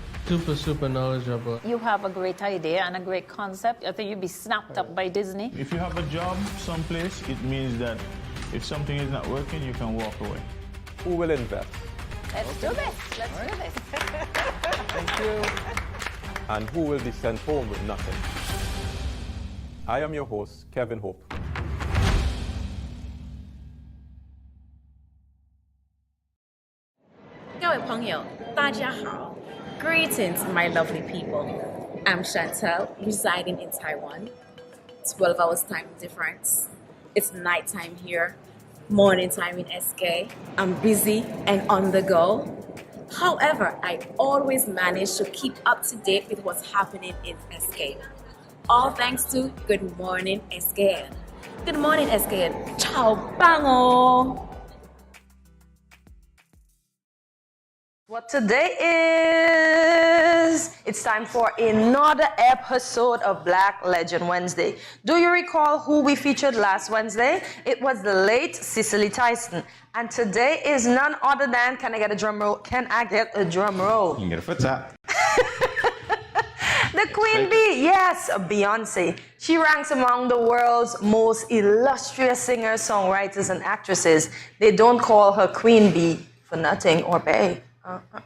Speaker 6: Super knowledgeable.
Speaker 5: You have a great idea and a great concept. I think you'd be snapped up by Disney.
Speaker 8: If you have a job someplace, it means that if something is not working, you can walk away.
Speaker 3: Who will invest?
Speaker 5: Let's do this. Let's do this.
Speaker 3: Thank you. And who will be sent home with nothing? I am your host, Kevin Hope.
Speaker 23: Greetings, my lovely people. I'm Chantel, residing in Taiwan. 12 hours time difference. It's nighttime here, morning time in SK. I'm busy and on the go. However, I always manage to keep up to date with what's happening in SK. All thanks to Good Morning SKN. Good morning SKN. Ciao bango.
Speaker 2: What today is, it's time for another episode of Black Legend Wednesday. Do you recall who we featured last Wednesday? It was the late Cicely Tyson. And today is none other than, can I get a drum roll? Can I get a drum roll?
Speaker 1: You can get a foot tap.
Speaker 2: The Queen Bee, yes, Beyonce. She ranks among the world's most illustrious singers, songwriters, and actresses. They don't call her Queen Bee for nothing or pay.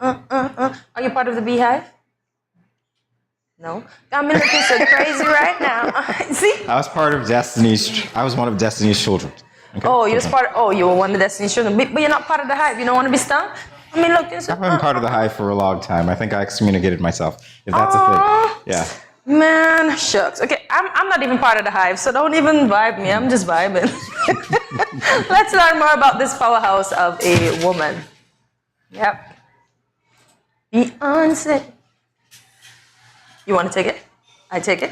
Speaker 2: Are you part of the Beehive? No? I mean, looking so crazy right now. See?
Speaker 1: I was part of Destiny's. I was one of Destiny's children. Okay.
Speaker 2: Oh, you were one of Destiny's children, but you're not part of the Hive. You don't want to be stung? I mean, look,
Speaker 1: I've been part of the Hive for a long time. I think I excommunicated myself, if that's a thing. Yeah.
Speaker 2: Man, shucks. Okay, I'm not even part of the Hive, so don't even vibe me. I'm just vibing. Let's learn more about this powerhouse of a woman. Yep. Beyonce. You want to take it? I take it.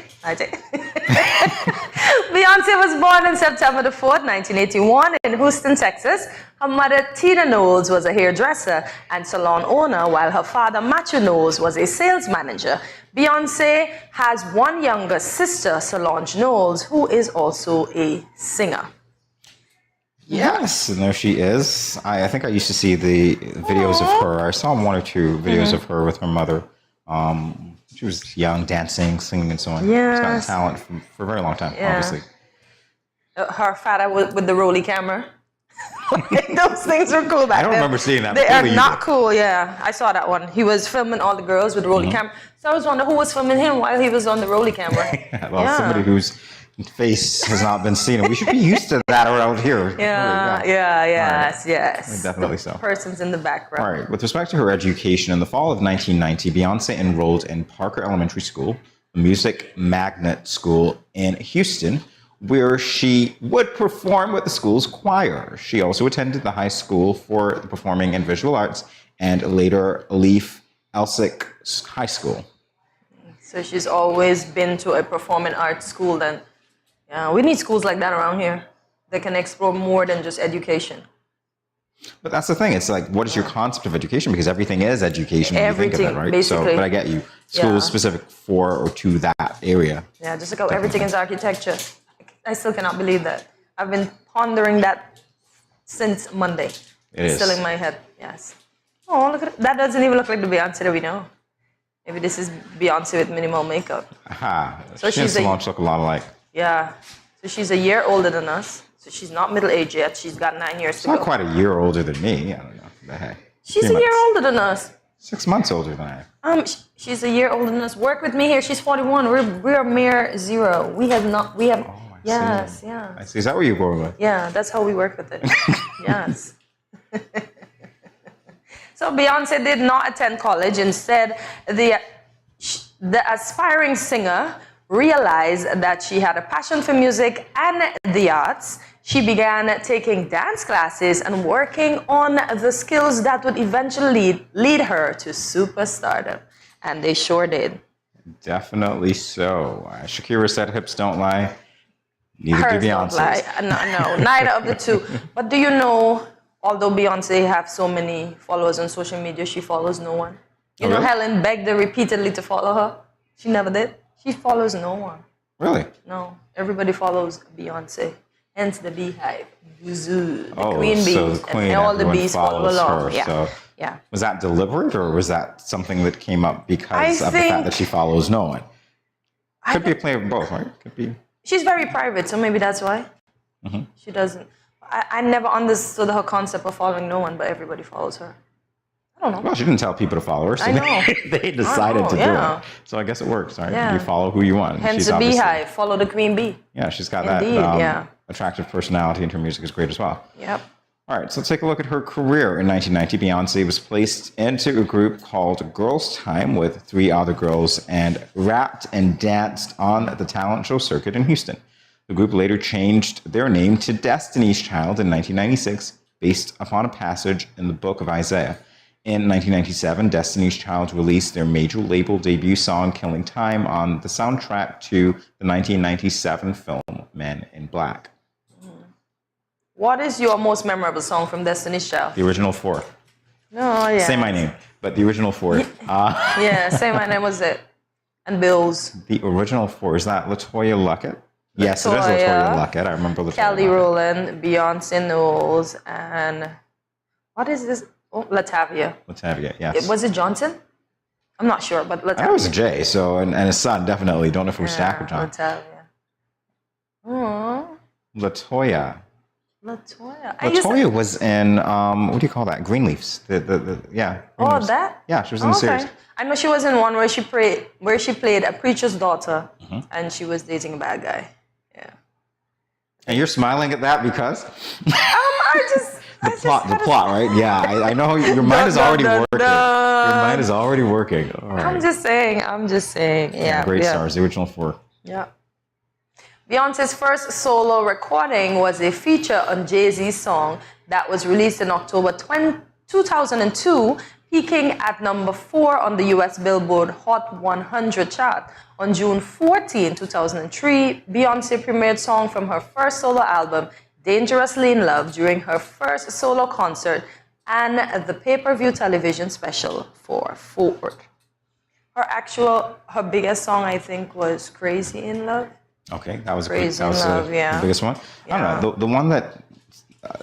Speaker 2: Beyonce was born on September the 4th, 1981 in Houston, Texas. Her mother, Tina Knowles, was a hairdresser and salon owner, while her father, Matthew Knowles, was a sales manager. Beyonce has one younger sister, Solange Knowles, who is also a singer.
Speaker 1: Yes, and there she is. I think I used to see the videos of her. I saw one or two videos of her with her mother. She was young, dancing, singing, and so on.
Speaker 2: Yes.
Speaker 1: She's gotten talent for a very long time, obviously.
Speaker 2: Her father with the rolly camera. Those things were cool back then.
Speaker 1: I don't remember seeing that.
Speaker 2: They are not cool, yeah. I saw that one. He was filming all the girls with rolly camera. So I was wondering who was filming him while he was on the rolly camera.
Speaker 1: Somebody whose face has not been seen. And we should be used to that around here.
Speaker 2: Yes.
Speaker 1: Definitely so.
Speaker 2: Persons in the background.
Speaker 1: All right. With respect to her education, in the fall of 1990, Beyonce enrolled in Parker Elementary School, a music magnet school in Houston, where she would perform with the school's choir. She also attended the High School for the Performing and Visual Arts and later Leaf Elsick High School.
Speaker 2: So she's always been to a performing arts school then. Yeah, we need schools like that around here that can explore more than just education.
Speaker 1: But that's the thing. It's like, what is your concept of education? Because everything is education when you think of it, right?
Speaker 2: Basically.
Speaker 1: So, but I get you. School is specific for or to that area.
Speaker 2: Yeah, just like how everything is architecture. I still cannot believe that. I've been pondering that since Monday. It's still in my head, yes. Oh, look at it. That doesn't even look like the Beyonce that we know. Maybe this is Beyonce with minimal makeup.
Speaker 1: Aha.
Speaker 2: So
Speaker 1: she and Solange look a lot alike.
Speaker 2: Yeah. So she's a year older than us. So she's not middle-aged yet. She's got 9 years
Speaker 1: She's
Speaker 2: to go.
Speaker 1: not quite a year older than me. I don't know. But hey.
Speaker 2: She's a year older than us.
Speaker 1: 6 months older than I am.
Speaker 2: She's a year older than us. Work with me here. She's 41. We're mere zero. We have. Yes, yeah.
Speaker 1: I see. Is that what you're going with?
Speaker 2: Yeah, that's how we work with it. Yes. So Beyonce did not attend college. Instead, the aspiring singer realized that she had a passion for music and the arts. She began taking dance classes and working on the skills that would eventually lead her to superstardom. And they sure did.
Speaker 1: Definitely so. Shakira said hips don't lie. Neither do Beyonce's.
Speaker 2: No, neither of the two. But do you know, although Beyonce has so many followers on social media, she follows no one. You know, Helen begged her repeatedly to follow her. She never did. She follows no one.
Speaker 1: Really?
Speaker 2: No. Everybody follows Beyonce. hence the beehive. Buzu, the
Speaker 1: Oh,
Speaker 2: queen bee.
Speaker 1: so the queen,
Speaker 2: and all the
Speaker 1: everyone
Speaker 2: bees follow
Speaker 1: follows
Speaker 2: along.
Speaker 1: her.
Speaker 2: Yeah.
Speaker 1: So
Speaker 2: Yeah.
Speaker 1: was that deliberate, or was that something that came up because
Speaker 2: I
Speaker 1: of the
Speaker 2: think-
Speaker 1: fact that she follows no one? Could be a play of both, right? Could be.
Speaker 2: She's very private, so maybe that's why.
Speaker 1: Mhm.
Speaker 2: She doesn't. I never understood her concept of following no one, but everybody follows her. I don't know.
Speaker 1: Well, she didn't tell people to follow her, so
Speaker 2: I know.
Speaker 1: they decided to do
Speaker 2: yeah.
Speaker 1: it. So I guess it works, right?
Speaker 2: Yeah.
Speaker 1: You follow who you want.
Speaker 2: Hence
Speaker 1: She's
Speaker 2: the
Speaker 1: obviously-
Speaker 2: beehive. Follow the queen bee.
Speaker 1: Yeah, she's got
Speaker 2: Indeed,
Speaker 1: that
Speaker 2: yeah.
Speaker 1: attractive personality, and her music is great as well.
Speaker 2: Yep.
Speaker 1: All right, so let's take a look at her career. In 1990, Beyonce was placed into a group called Girls Time with 3 other girls and rapped and danced on the talent show circuit in Houston. The group later changed their name to Destiny's Child in 1996, based upon a passage in the book of Isaiah. In 1997, Destiny's Child released their major label debut song, Killing Time, on the soundtrack to the 1997 film Men in Black.
Speaker 2: What is your most memorable song from Destiny's Child?
Speaker 1: The original 4.
Speaker 2: No, yeah.
Speaker 1: Say My Name, but the original 4.
Speaker 2: Yeah, Say My Name was it. And Bills.
Speaker 1: The original 4, is that LaToya Luckett? Yes, it is
Speaker 2: LaToya,
Speaker 1: LaToya Luckett. I remember LaToya
Speaker 2: Kelly
Speaker 1: Luckett.
Speaker 2: Rowland, Beyonce Knowles, and what is this? Oh, Latavia.
Speaker 1: Latavia, yes.
Speaker 2: Was it Johnson? I'm not sure, but Latavia.
Speaker 1: I know it was Jay, so, and his son, definitely. Don't know if it was Jack or John.
Speaker 2: Latavia. Oh,
Speaker 1: LaToya.
Speaker 2: Latoya.
Speaker 1: LaToya was in, what do you call that? Greenleafs. Yeah.
Speaker 2: Oh,
Speaker 1: Greenleafs.
Speaker 2: that?
Speaker 1: Yeah, she was in the series.
Speaker 2: I know she was in one where she played a preacher's daughter,
Speaker 1: Mhm.
Speaker 2: and she was dating a bad guy.
Speaker 1: And you're smiling at that because?
Speaker 2: I just
Speaker 1: The plot, right? Yeah, I know your mind is already working. Your mind is already working. All right.
Speaker 2: I'm just saying. Yeah.
Speaker 1: Great
Speaker 2: yeah.
Speaker 1: stars, the original 4.
Speaker 2: Yeah. Beyonce's first solo recording was a feature on Jay-Z's song that was released in October 2002, peaking at number 4 on the US Billboard Hot 100 chart. On June 14, 2003, Beyonce premiered song from her first solo album, Dangerously in Love, during her first solo concert and the pay-per-view television special for Ford. Her biggest song, I think, was Crazy in Love.
Speaker 1: Okay, that was
Speaker 2: Crazy
Speaker 1: that was
Speaker 2: in Love,
Speaker 1: the
Speaker 2: yeah.
Speaker 1: biggest one. I don't know. The one that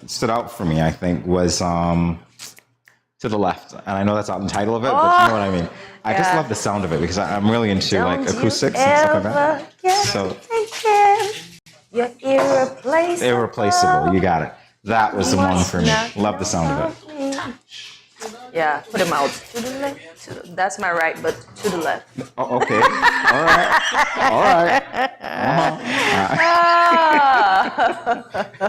Speaker 1: stood out for me, I think, was To the Left, and I know that's not the title of it, but you know what I mean. I just
Speaker 2: Yeah.
Speaker 1: love the sound of it because I'm really into like
Speaker 2: Don't you
Speaker 1: acoustics and stuff like
Speaker 2: ever
Speaker 1: that.
Speaker 2: get
Speaker 1: So
Speaker 2: taken. You're irreplaceable.
Speaker 1: irreplaceable, you got it. That was the one
Speaker 2: Must
Speaker 1: for me.
Speaker 2: not
Speaker 1: Love the sound of it.
Speaker 2: Yeah, put him out. To the left. That's my right, but to the left.
Speaker 1: Oh, okay. All right. All right.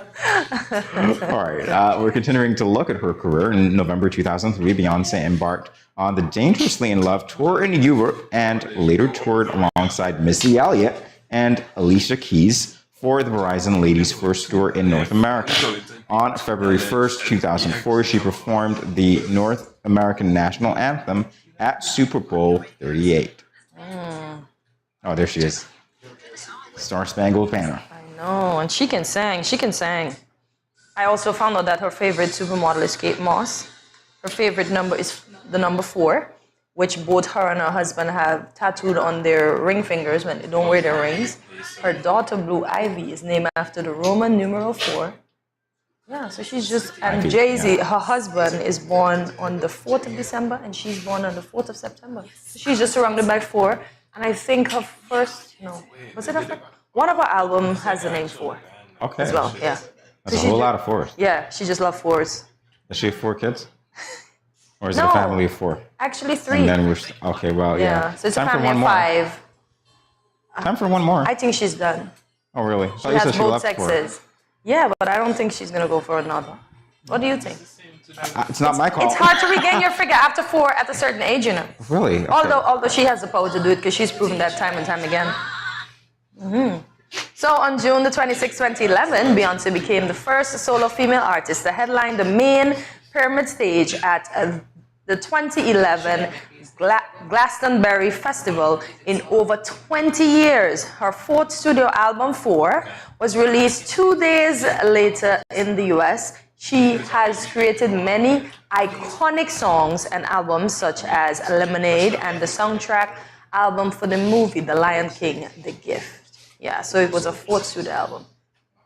Speaker 1: All right. We're continuing to look at her career. In November 2003, Beyonce embarked on the Dangerously in Love tour in Europe and later toured alongside Missy Elliott and Alicia Keys for the Verizon Ladies First Tour in North America. On February 1st, 2004, she performed the North American National Anthem at Super Bowl 38. Oh, there she is. Star Spangled Banner.
Speaker 2: No, and she can sing. She can sing. I also found out that her favorite supermodel is Kate Moss. Her favorite number is the number 4, which both her and her husband have tattooed on their ring fingers when they don't wear their rings. Her daughter, Blue Ivy, is named after the Roman numeral 4. Yeah, so she's just, and
Speaker 1: Ivy,
Speaker 2: Jay-Z,
Speaker 1: yeah.
Speaker 2: her husband, is born on the 4th of December, and she's born on the 4th of September. So she's just surrounded by 4, and I think her first, no, was it her first? One of her albums has the name 4
Speaker 1: Okay.
Speaker 2: as well, yeah.
Speaker 1: That's
Speaker 2: So
Speaker 1: a whole
Speaker 2: she
Speaker 1: lot of 4s.
Speaker 2: Yeah, she just loves 4s.
Speaker 1: Does she have 4 kids? Or is it
Speaker 2: No.
Speaker 1: a family of 4?
Speaker 2: Actually 3.
Speaker 1: And then okay, well, yeah.
Speaker 2: So it's a
Speaker 1: Time for
Speaker 2: family
Speaker 1: one
Speaker 2: of
Speaker 1: more.
Speaker 2: 5.
Speaker 1: Time for one more.
Speaker 2: I think she's done.
Speaker 1: Oh, really? I
Speaker 2: She
Speaker 1: thought you
Speaker 2: has
Speaker 1: said she
Speaker 2: both
Speaker 1: left 4.
Speaker 2: sexes. Yeah, but I don't think she's gonna go for another. What do you think?
Speaker 1: It's not my call.
Speaker 2: It's hard to regain your figure after 4 at a certain age, you know.
Speaker 1: Really? Okay.
Speaker 2: Although she has the power to do it because she's proven that time and time again. So on June the 26th, 2011, Beyonce became the first solo female artist to headline the main pyramid stage at the 2011 Glastonbury Festival in over 20 years. Her 4th studio album, 4, was released 2 days later in the US. She has created many iconic songs and albums such as Lemonade and the soundtrack album for the movie The Lion King, The Gift. Yeah, so it was a 4th studio album.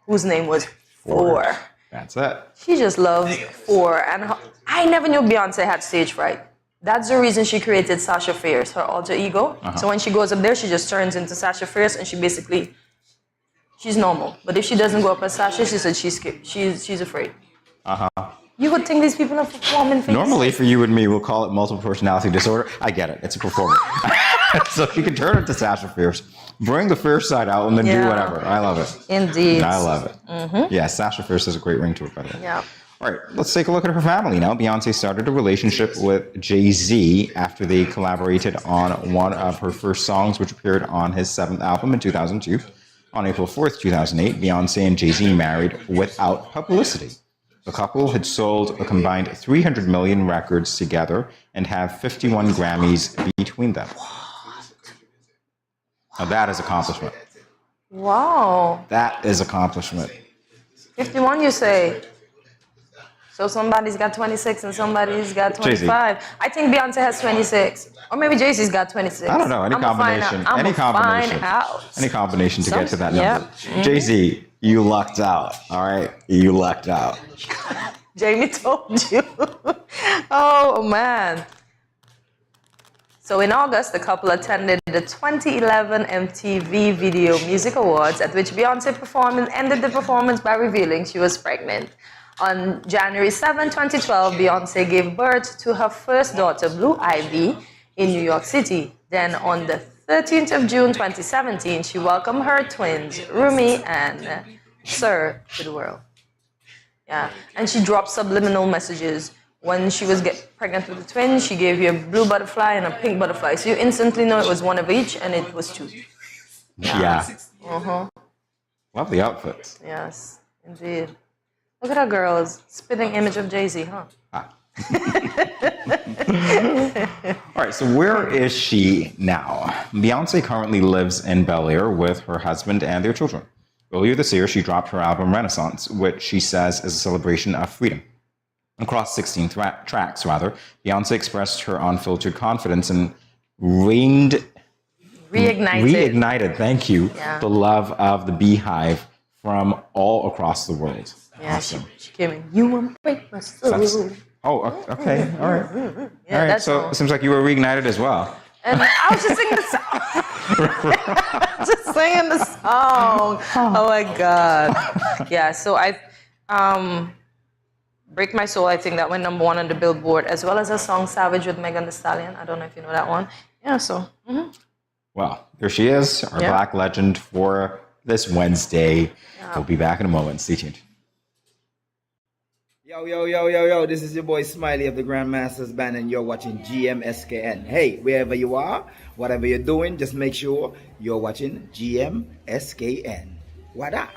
Speaker 2: whose name was Four.
Speaker 1: That's it.
Speaker 2: She just loves Four. And I never knew Beyonce had stage fright. That's the reason she created Sasha Fierce, her alter ego. So when she goes up there, she just turns into Sasha Fierce, and she's normal. But if she doesn't go up as Sasha, she said she's afraid. You would think these people are performing things.
Speaker 1: Normally, for you and me, we'll call it multiple personality disorder. I get it. It's a performance. So you can turn it to Sasha Fierce, bring the fierce side out, and then do whatever. I love it.
Speaker 2: Indeed.
Speaker 1: I love it. Yeah, Sasha Fierce has a great ring to it, by the way.
Speaker 2: Yeah.
Speaker 1: All right, let's take a look at her family now. Beyonce started a relationship with Jay-Z after they collaborated on one of her first songs, which appeared on his 7th album in 2002. On April 4th, 2008, Beyonce and Jay-Z married without publicity. The couple had sold a combined 300 million records together and have 51 Grammys between them. Now that is accomplishment.
Speaker 2: Wow.
Speaker 1: That is accomplishment.
Speaker 2: 51, you say? So somebody's got 26 and somebody's got 25.
Speaker 1: Jay-Z.
Speaker 2: I think Beyonce has 26. Or maybe Jay-Z's got 26.
Speaker 1: I don't know. Any combination. Any combination. Any combination to get to that number. Jay-Z, you lucked out. All right? You lucked out.
Speaker 2: Jamie told you. Oh, man. So in August, the couple attended the 2011 MTV Video Music Awards, at which Beyonce performed and ended the performance by revealing she was pregnant. On January 7, 2012, Beyonce gave birth to her first daughter, Blue Ivy, in New York City. Then on the 13th of June 2017, she welcomed her twins, Rumi and Sir, to the world. Yeah, and she dropped subliminal messages. When she was pregnant with the twins, she gave you a blue butterfly and a pink butterfly. So you instantly know it was one of each, and it was two.
Speaker 1: Yeah.
Speaker 2: Uh-huh.
Speaker 1: Lovely outfits.
Speaker 2: Yes, indeed. Look at her girls. Spitting image of Jay-Z, huh?
Speaker 1: All right, so where is she now? Beyonce currently lives in Bel Air with her husband and their children. Earlier this year, she dropped her album Renaissance, which she says is a celebration of freedom. Across 16 tracks, Beyonce expressed her unfiltered confidence and reignited, thank you, the love of the Beehive from all across the world.
Speaker 2: Yeah,
Speaker 1: awesome.
Speaker 2: she came in. You won't break my soul.
Speaker 1: Oh, okay, all right.
Speaker 2: Yeah,
Speaker 1: all right, so it seems like you were reignited as well.
Speaker 2: And I was just singing the song. Just singing the song. Oh my God. Yeah, so Break My Soul, I think that went #1 on the Billboard, as well as a song Savage with Megan Thee Stallion. I don't know if you know that one. Yeah, so.
Speaker 1: Well, there she is, our Black legend for this Wednesday. We'll be back in a moment. Stay tuned.
Speaker 9: Yo, this is your boy Smiley of the Grandmasters Band, and you're watching GMSKN. Hey, wherever you are, whatever you're doing, just make sure you're watching GMSKN. What up?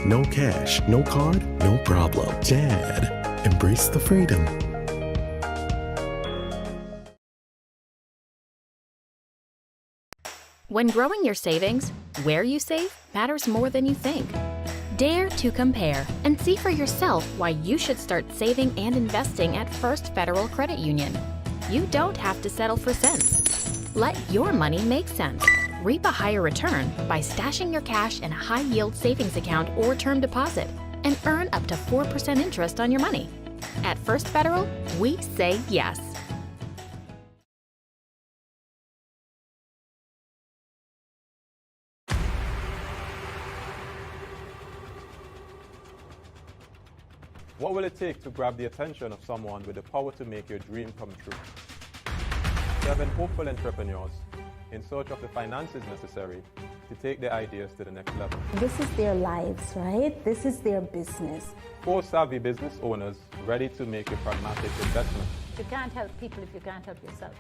Speaker 10: No cash, no card, no problem. Dad, embrace the freedom.
Speaker 16: When growing your savings, where you save matters more than you think. Dare to compare and see for yourself why you should start saving and investing at First Federal Credit Union. You don't have to settle for cents. Let your money make sense. Reap a higher return by stashing your cash in a high-yield savings account or term deposit and earn up to 4% interest on your money. At First Federal, we say yes.
Speaker 3: What will it take to grab the attention of someone with the power to make your dream come true? 7 hopeful entrepreneurs in search of the finances necessary to take their ideas to the next level.
Speaker 12: This is their lives, right? This is their business.
Speaker 3: 4 savvy business owners ready to make a pragmatic investment.
Speaker 5: You can't help people if you can't help yourself.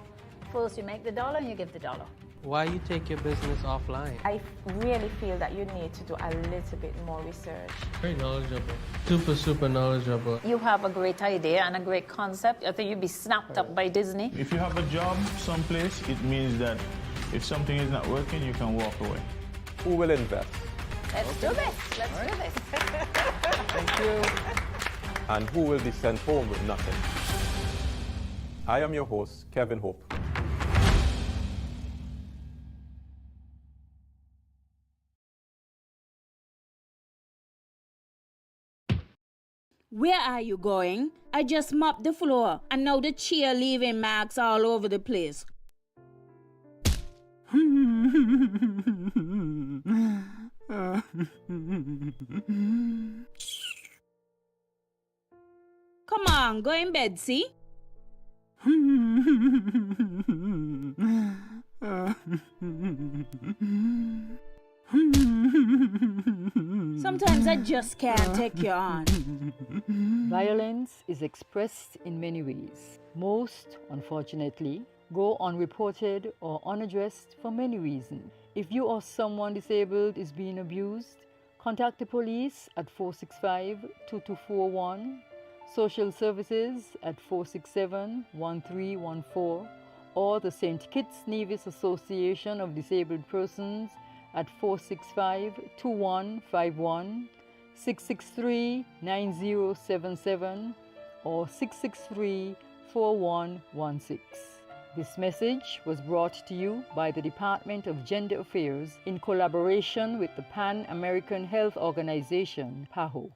Speaker 5: First you make the dollar and you give the dollar.
Speaker 6: Why you take your business offline?
Speaker 7: I really feel that you need to do a little bit more research.
Speaker 6: Very knowledgeable. Super knowledgeable.
Speaker 5: You have a great idea and a great concept. I think you'd be snapped up by Disney.
Speaker 8: If you have a job someplace, it means that if something is not working, you can walk away.
Speaker 3: Who will invest?
Speaker 5: Let's do this. Let's do this.
Speaker 3: Thank you. And who will be sent home with nothing? I am your host, Kevin Hope.
Speaker 13: Where are you going? I just mopped the floor and now the chair leaving marks all over the place. Come on, go in bed, see? Sometimes I just can't take you on.
Speaker 14: Violence is expressed in many ways. Most, unfortunately, go unreported or unaddressed for many reasons. If you or someone disabled is being abused, contact the police at 465-2241, social services at 467-1314, or the St. Kitts Nevis Association of Disabled Persons at 465-2151, 663-9077, or 663-4116. This message was brought to you by the Department of Gender Affairs in collaboration with the Pan American Health Organization, PAHO.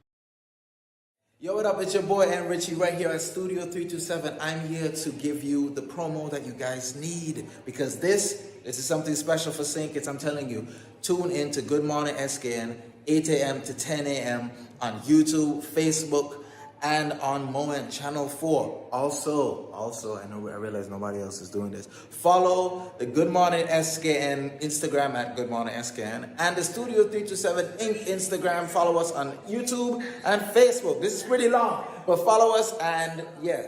Speaker 9: Yo, what up? It's your boy and Richie right here at Studio 327. I'm here to give you the promo that you guys need because this is something special for St. Kitts. I'm telling you, tune in to Good Morning SKN, 8 a.m. to 10 a.m. on YouTube, Facebook, and on Moment Channel 4. Also, I realize nobody else is doing this. Follow the Good Morning SKN Instagram at Good Morning SKN and the Studio 327 Inc. Instagram. Follow us on YouTube and Facebook. This is pretty long, but follow us and yeah.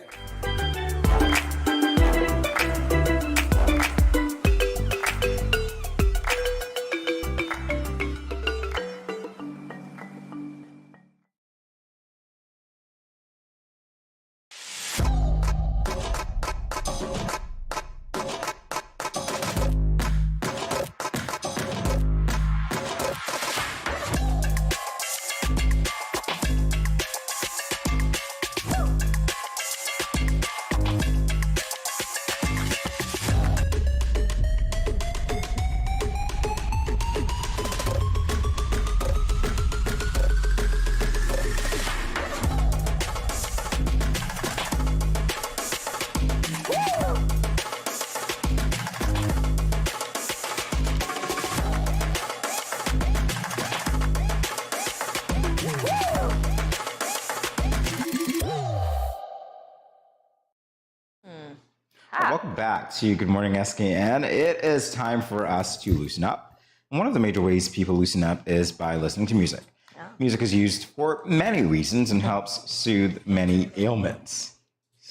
Speaker 1: Welcome back to Good Morning SKN. It is time for us to loosen up. And one of the major ways people loosen up is by listening to music. Yeah. Music is used for many reasons and helps soothe many ailments.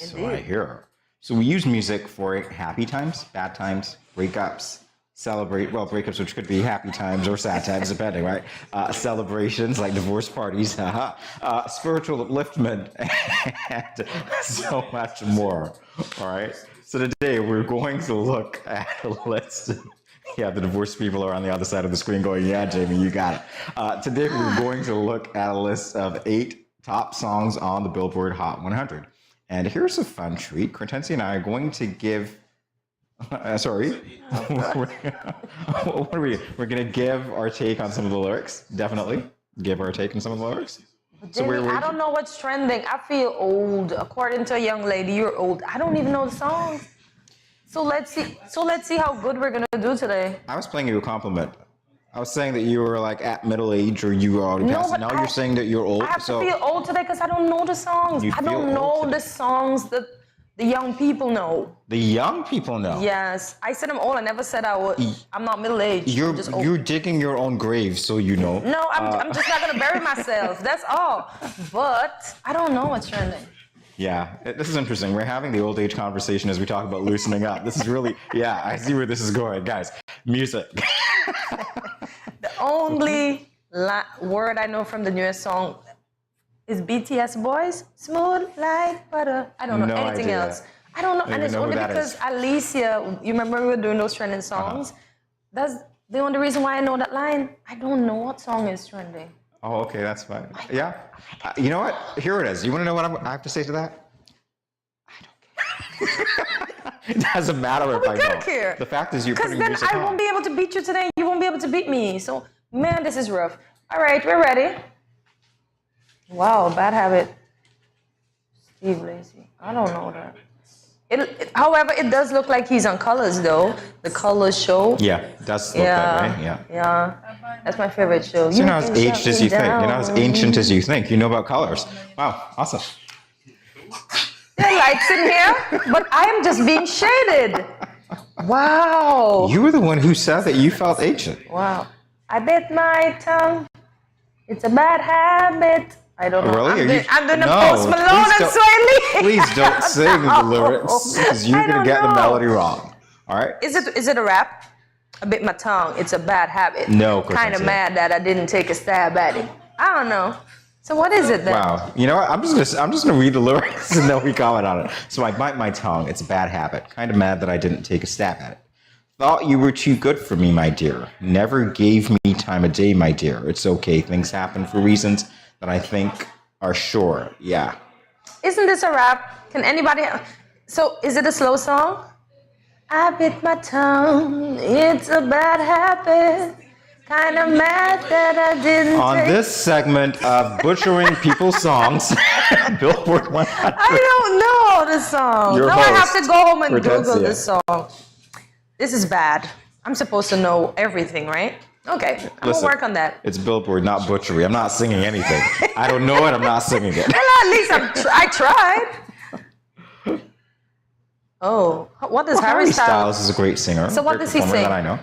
Speaker 1: Indeed. So I hear. So we use music for happy times, bad times, breakups, breakups, which could be happy times or sad times, depending, right? Celebrations like divorce parties, spiritual upliftment, and so much more, all right? So today we're going to look at a list. Yeah, the divorced people are on the other side of the screen going, yeah, Jamie, you got it. Today we're going to look at a list of 8 top songs on the Billboard Hot 100. And here's a fun treat. Cortensi and I are going to give... We're going to give our take on some of the lyrics. Definitely give our take on some of the lyrics.
Speaker 2: Jamie, I don't know what's trending. I feel old. According to a young lady, you're old. I don't even know the songs. So let's see how good we're gonna do today.
Speaker 1: I was playing you a compliment. I was saying that you were like at middle age or you were already past it. Now you're saying that you're old.
Speaker 2: I have to feel old today because I don't know the songs. I don't know the songs that the young people know.
Speaker 1: The young people know.
Speaker 2: Yes, I said I'm old. I never said I would. I'm not middle aged.
Speaker 1: You're digging your own grave, so you know.
Speaker 2: No, I'm just not gonna bury myself. That's all. But I don't know what's trending.
Speaker 1: Yeah, this is interesting. We're having the old age conversation as we talk about loosening up. This is really, yeah, I see where this is going. Guys, music.
Speaker 2: The only word I know from the newest song is BTS Boys. Smooth like butter. I don't know anything else. I don't know. And it's only because Alicia, you remember we were doing those trending songs? That's the only reason why I know that line. I don't know what song is trending.
Speaker 1: Oh, okay, that's fine. Yeah. You know what? Here it is. You want to know what I have to say to that? I don't care. It doesn't matter if I know.
Speaker 2: Care.
Speaker 1: The fact is you're putting
Speaker 2: music on. Because then I won't be able to beat you today. You won't be able to beat me. So, man, this is rough. All right, we're ready. Wow, bad habit. Steve Lacy. I don't know that. However, it does look like he's on Colors, though. The Colors show.
Speaker 1: Yeah, it does look that way. Yeah.
Speaker 2: Yeah. That's my favorite show.
Speaker 1: So you're not as aged as you think. You're not as ancient as you think. You know about Colors. Wow, awesome.
Speaker 2: There are lights in here, but I am just being shaded. Wow.
Speaker 1: You were the one who said that you felt ancient.
Speaker 2: Wow. I bit my tongue. It's a bad habit. I don't know.
Speaker 1: Really?
Speaker 2: I'm doing a Post Malone and Sway Lee.
Speaker 1: Please don't sing the lyrics because you're going to get the melody wrong. All right?
Speaker 2: Is it a rap? I bit my tongue. It's a bad habit.
Speaker 1: No.
Speaker 2: Kind of mad that I didn't take a stab at it. I don't know. So what is it then?
Speaker 1: Wow. You know what? I'm just gonna read the lyrics and then we comment on it. So I bite my tongue. It's a bad habit. Kind of mad that I didn't take a stab at it. Thought you were too good for me, my dear. Never gave me time of day, my dear. It's okay. Things happen for reasons that I think are sure. Yeah.
Speaker 2: Isn't this a rap? Can anybody... So is it a slow song? I bit my tongue. It's a bad habit. Kind of mad that I didn't
Speaker 1: On this segment of butchering people's songs, Billboard 100.
Speaker 2: I don't know the song.
Speaker 1: Your
Speaker 2: now
Speaker 1: host,
Speaker 2: I have to go home and
Speaker 1: Hortensia.
Speaker 2: Google this song. This is bad. I'm supposed to know everything, right? Okay, I'm going to work on that.
Speaker 1: It's Billboard, not butchery. I'm not singing anything. I don't know it. I'm not singing it.
Speaker 2: Well, at least I tried. Oh, what does Harry
Speaker 1: Styles is a great singer.
Speaker 2: So what does he sing?
Speaker 1: That I know.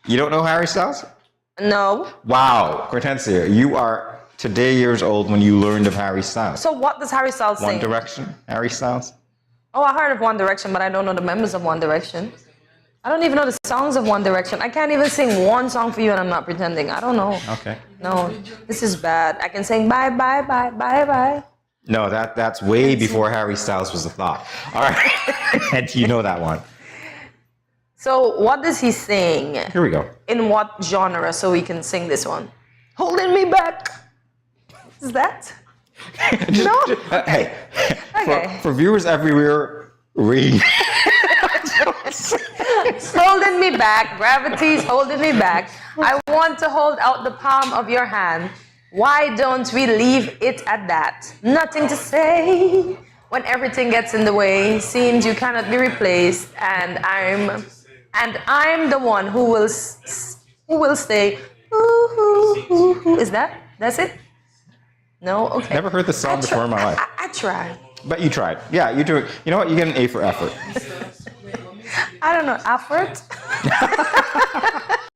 Speaker 1: You don't know Harry Styles?
Speaker 2: No.
Speaker 1: Wow, Hortensia, you are today years old when you learned of Harry Styles.
Speaker 2: So what does Harry Styles sing?
Speaker 1: One Direction, Harry Styles.
Speaker 2: Oh, I heard of One Direction, but I don't know the members of One Direction. I don't even know the songs of One Direction. I can't even sing one song for you and I'm not pretending. I don't know.
Speaker 1: Okay.
Speaker 2: No, this is bad. I can sing bye, bye, bye, bye, bye.
Speaker 1: No, that's way before Harry Styles was a thought. All right. And you know that one.
Speaker 2: So what does he sing?
Speaker 1: Here we go.
Speaker 2: In what genre so we can sing this one? Holding me back. Is that? No?
Speaker 1: Hey,
Speaker 2: Okay.
Speaker 1: for viewers everywhere, read.
Speaker 2: Holding me back. Gravity's holding me back. I want to hold out the palm of your hand. Why don't we leave it at that? Nothing to say when everything gets in the way. Seems you cannot be replaced, and I'm the one who will stay. Ooh. Is that's it? No? Okay.
Speaker 1: Never heard this song before in my life.
Speaker 2: I tried.
Speaker 1: But you tried. Yeah, you do it. You know what? You get an A for effort.
Speaker 2: I don't know. Effort?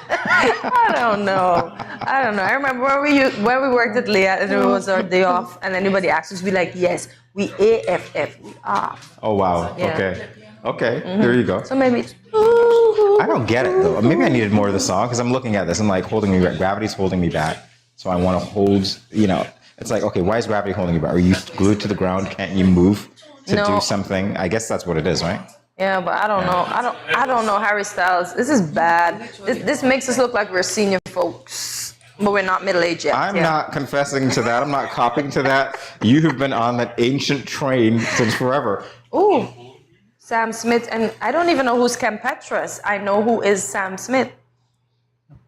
Speaker 2: I don't know. I remember when we worked at Leah and it was our day off and anybody asked us, we like, yes, we AFF, we are.
Speaker 1: Oh, wow.
Speaker 2: Yeah.
Speaker 1: Okay. There you go.
Speaker 2: So maybe it's...
Speaker 1: I don't get it, though. Maybe I needed more of the song because I'm looking at this. I'm like holding me back. Gravity's holding me back. So I want to hold, it's like, okay, why is gravity holding you back? Are you glued to the ground? Can't you move to do something? I guess that's what it is, right?
Speaker 2: Yeah, but I don't know. I don't know Harry Styles. This is bad. This makes us look like we're senior folks, but we're not middle-aged yet.
Speaker 1: I'm not confessing to that. I'm not copying to that. You have been on that ancient train since forever.
Speaker 2: Ooh, Sam Smith, and I don't even know who's Kempetras. I know who is Sam Smith.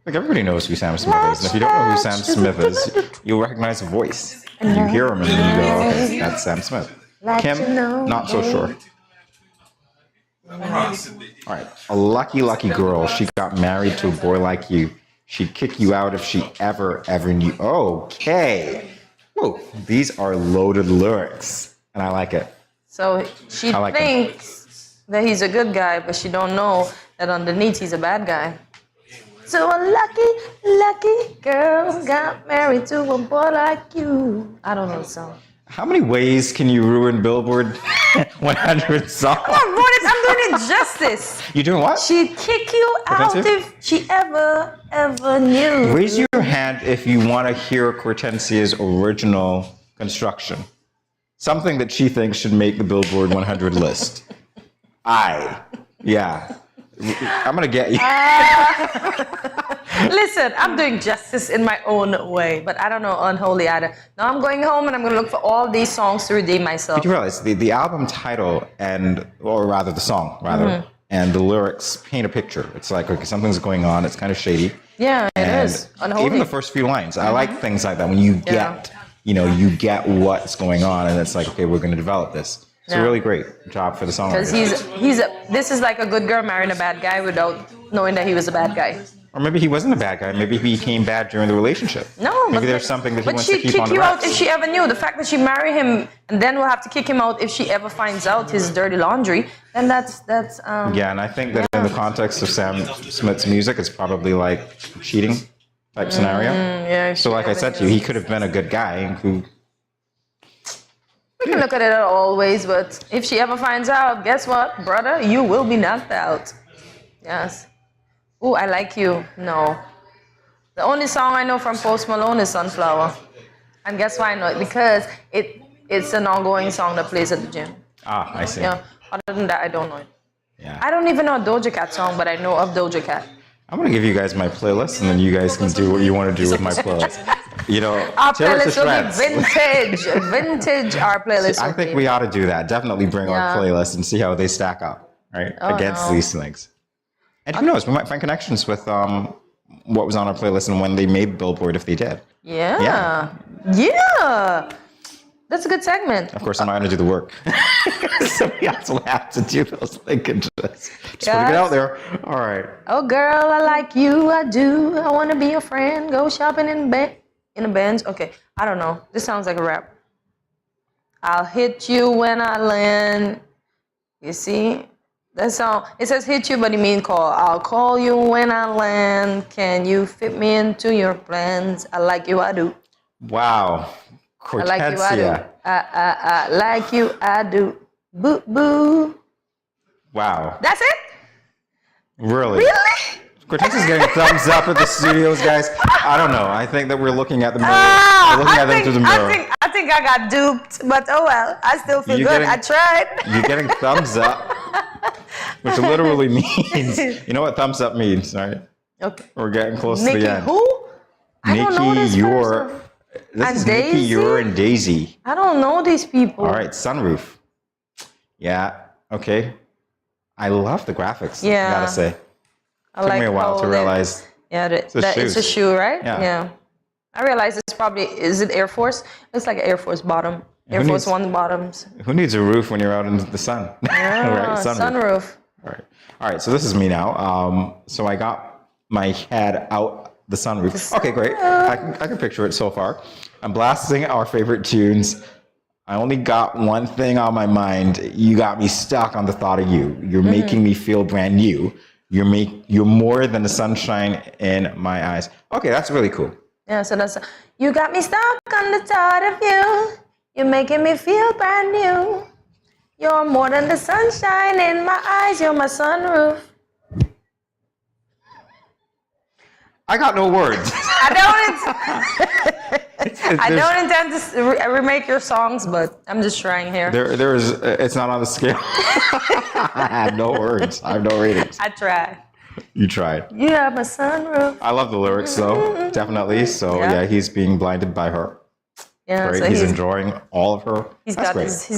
Speaker 1: Like everybody knows who Sam Smith is. And if you don't know who Sam Smith is, you'll recognize the voice. You hear him and you go, okay, that's Sam Smith. Kim, not so sure. All right, a lucky girl. She got married to a boy like you. She'd kick you out if she ever knew. Okay. Whoa, these are loaded lyrics, and I like it.
Speaker 2: So she thinks that he's a good guy, but she don't know that underneath he's a bad guy. So a lucky girl got married to a boy like you. I don't know the song.
Speaker 1: How many ways can you ruin Billboard 100 songs?
Speaker 2: Come on, I'm doing it justice.
Speaker 1: You doing what?
Speaker 2: She'd kick you out if she ever knew.
Speaker 1: Raise your hand if you want to hear Cortensia's original construction. Something that she thinks should make the Billboard 100 list. Yeah. I'm going to get you.
Speaker 2: Listen, I'm doing justice in my own way, but I don't know Unholy either. Now I'm going home and I'm going to look for all these songs to redeem myself.
Speaker 1: Did you realize the album title or rather the song, and the lyrics paint a picture. It's like, okay, something's going on. It's kind of shady.
Speaker 2: Yeah, it is. Unholy.
Speaker 1: Even the first few lines. I like things like that when you get, you get what's going on and it's like, okay, we're going to develop this. It's a really great job for the songwriter.
Speaker 2: Because this is like a good girl marrying a bad guy without knowing that he was a bad guy.
Speaker 1: Or maybe he wasn't a bad guy. Maybe he became bad during the relationship.
Speaker 2: No,
Speaker 1: maybe there's something that he wants to keep on the
Speaker 2: But she'd kick you
Speaker 1: wraps.
Speaker 2: out if she ever knew. The fact that she married him and then will have to kick him out if she ever finds out his dirty laundry, then that's
Speaker 1: Yeah, and I think that in the context of Sam Smith's music, it's probably like cheating type scenario.
Speaker 2: Yeah.
Speaker 1: So like I said to you, he could have been a good guy who...
Speaker 2: We can look at it all ways, but if she ever finds out, guess what, brother? You will be knocked out. Yes. Ooh, I Like You. No. The only song I know from Post Malone is Sunflower. And guess why I know it? Because it's an ongoing song that plays at the gym.
Speaker 1: Ah, I see.
Speaker 2: Yeah. Other than that, I don't know it.
Speaker 1: Yeah.
Speaker 2: I don't even know a Doja Cat song, but I know of Doja Cat.
Speaker 1: I'm going to give you guys my playlist, and then you guys can do what you want to do with my playlist.
Speaker 2: Our playlist will be vintage. Vintage, our playlist.
Speaker 1: I think we ought to do that. Definitely bring our playlist and see how they stack up, right? Against these things. And who knows, we might find connections with what was on our playlist and when they made Billboard, if they did.
Speaker 2: Yeah. That's a good segment.
Speaker 1: Of course, I'm not going to do the work. So we also have to do those linkages. Just putting it out there. All right.
Speaker 2: Oh, girl, I like you. I do. I want to be your friend. Go shopping in a Benz. Okay, I don't know. This sounds like a rap. I'll hit you when I land. You see? That song, it says hit you, but it means call. I'll call you when I land. Can you fit me into your plans? I like you, I do.
Speaker 1: Wow. Cortensia.
Speaker 2: I like you, I do. I like you, I do. Boo, boo.
Speaker 1: Wow.
Speaker 2: That's it?
Speaker 1: Really? Cortensia's getting thumbs up at the studios, guys. I don't know. I think that we're looking at the mirror. We're looking at them through the mirror.
Speaker 2: I think I got duped, but oh well. I still feel good. I tried.
Speaker 1: You're getting thumbs up, which literally means, you know what thumbs up means, right?
Speaker 2: Okay.
Speaker 1: We're getting close to the end.
Speaker 2: Who? I don't know this person.
Speaker 1: This is Nikki, You're, and Daisy.
Speaker 2: I don't know these people.
Speaker 1: All right, Sunroof. Yeah, okay. I love the graphics, I gotta say. Took me a while to realize
Speaker 2: it's a shoe, right? Yeah. I realized it's probably, is it Air Force? It's like an Air Force bottom. Air Force One bottoms.
Speaker 1: Who needs a roof when you're out in the sun?
Speaker 2: Yeah,
Speaker 1: right,
Speaker 2: sunroof.
Speaker 1: All right, so this is me now. So I got my head out the sunroof. Okay, great. I can picture it so far. I'm blasting our favorite tunes. I only got one thing on my mind. You got me stuck on the thought of you. You're making me feel brand new. You're more than the sunshine in my eyes. Okay, that's really cool.
Speaker 2: Yeah, so that's, you got me stuck on the thought of you. You're making me feel brand new. You're more than the sunshine in my eyes. You're my sunroof.
Speaker 1: I got no words.
Speaker 2: I don't intend to remake your songs, but I'm just trying here.
Speaker 1: It's not on the scale. I have no words. I have no ratings.
Speaker 2: I tried.
Speaker 1: You tried.
Speaker 2: You have my sunroof.
Speaker 1: I love the lyrics, though, definitely. So yeah, he's being blinded by her.
Speaker 2: Yeah,
Speaker 1: great.
Speaker 2: So
Speaker 1: he's enjoying all of her.
Speaker 2: He's got his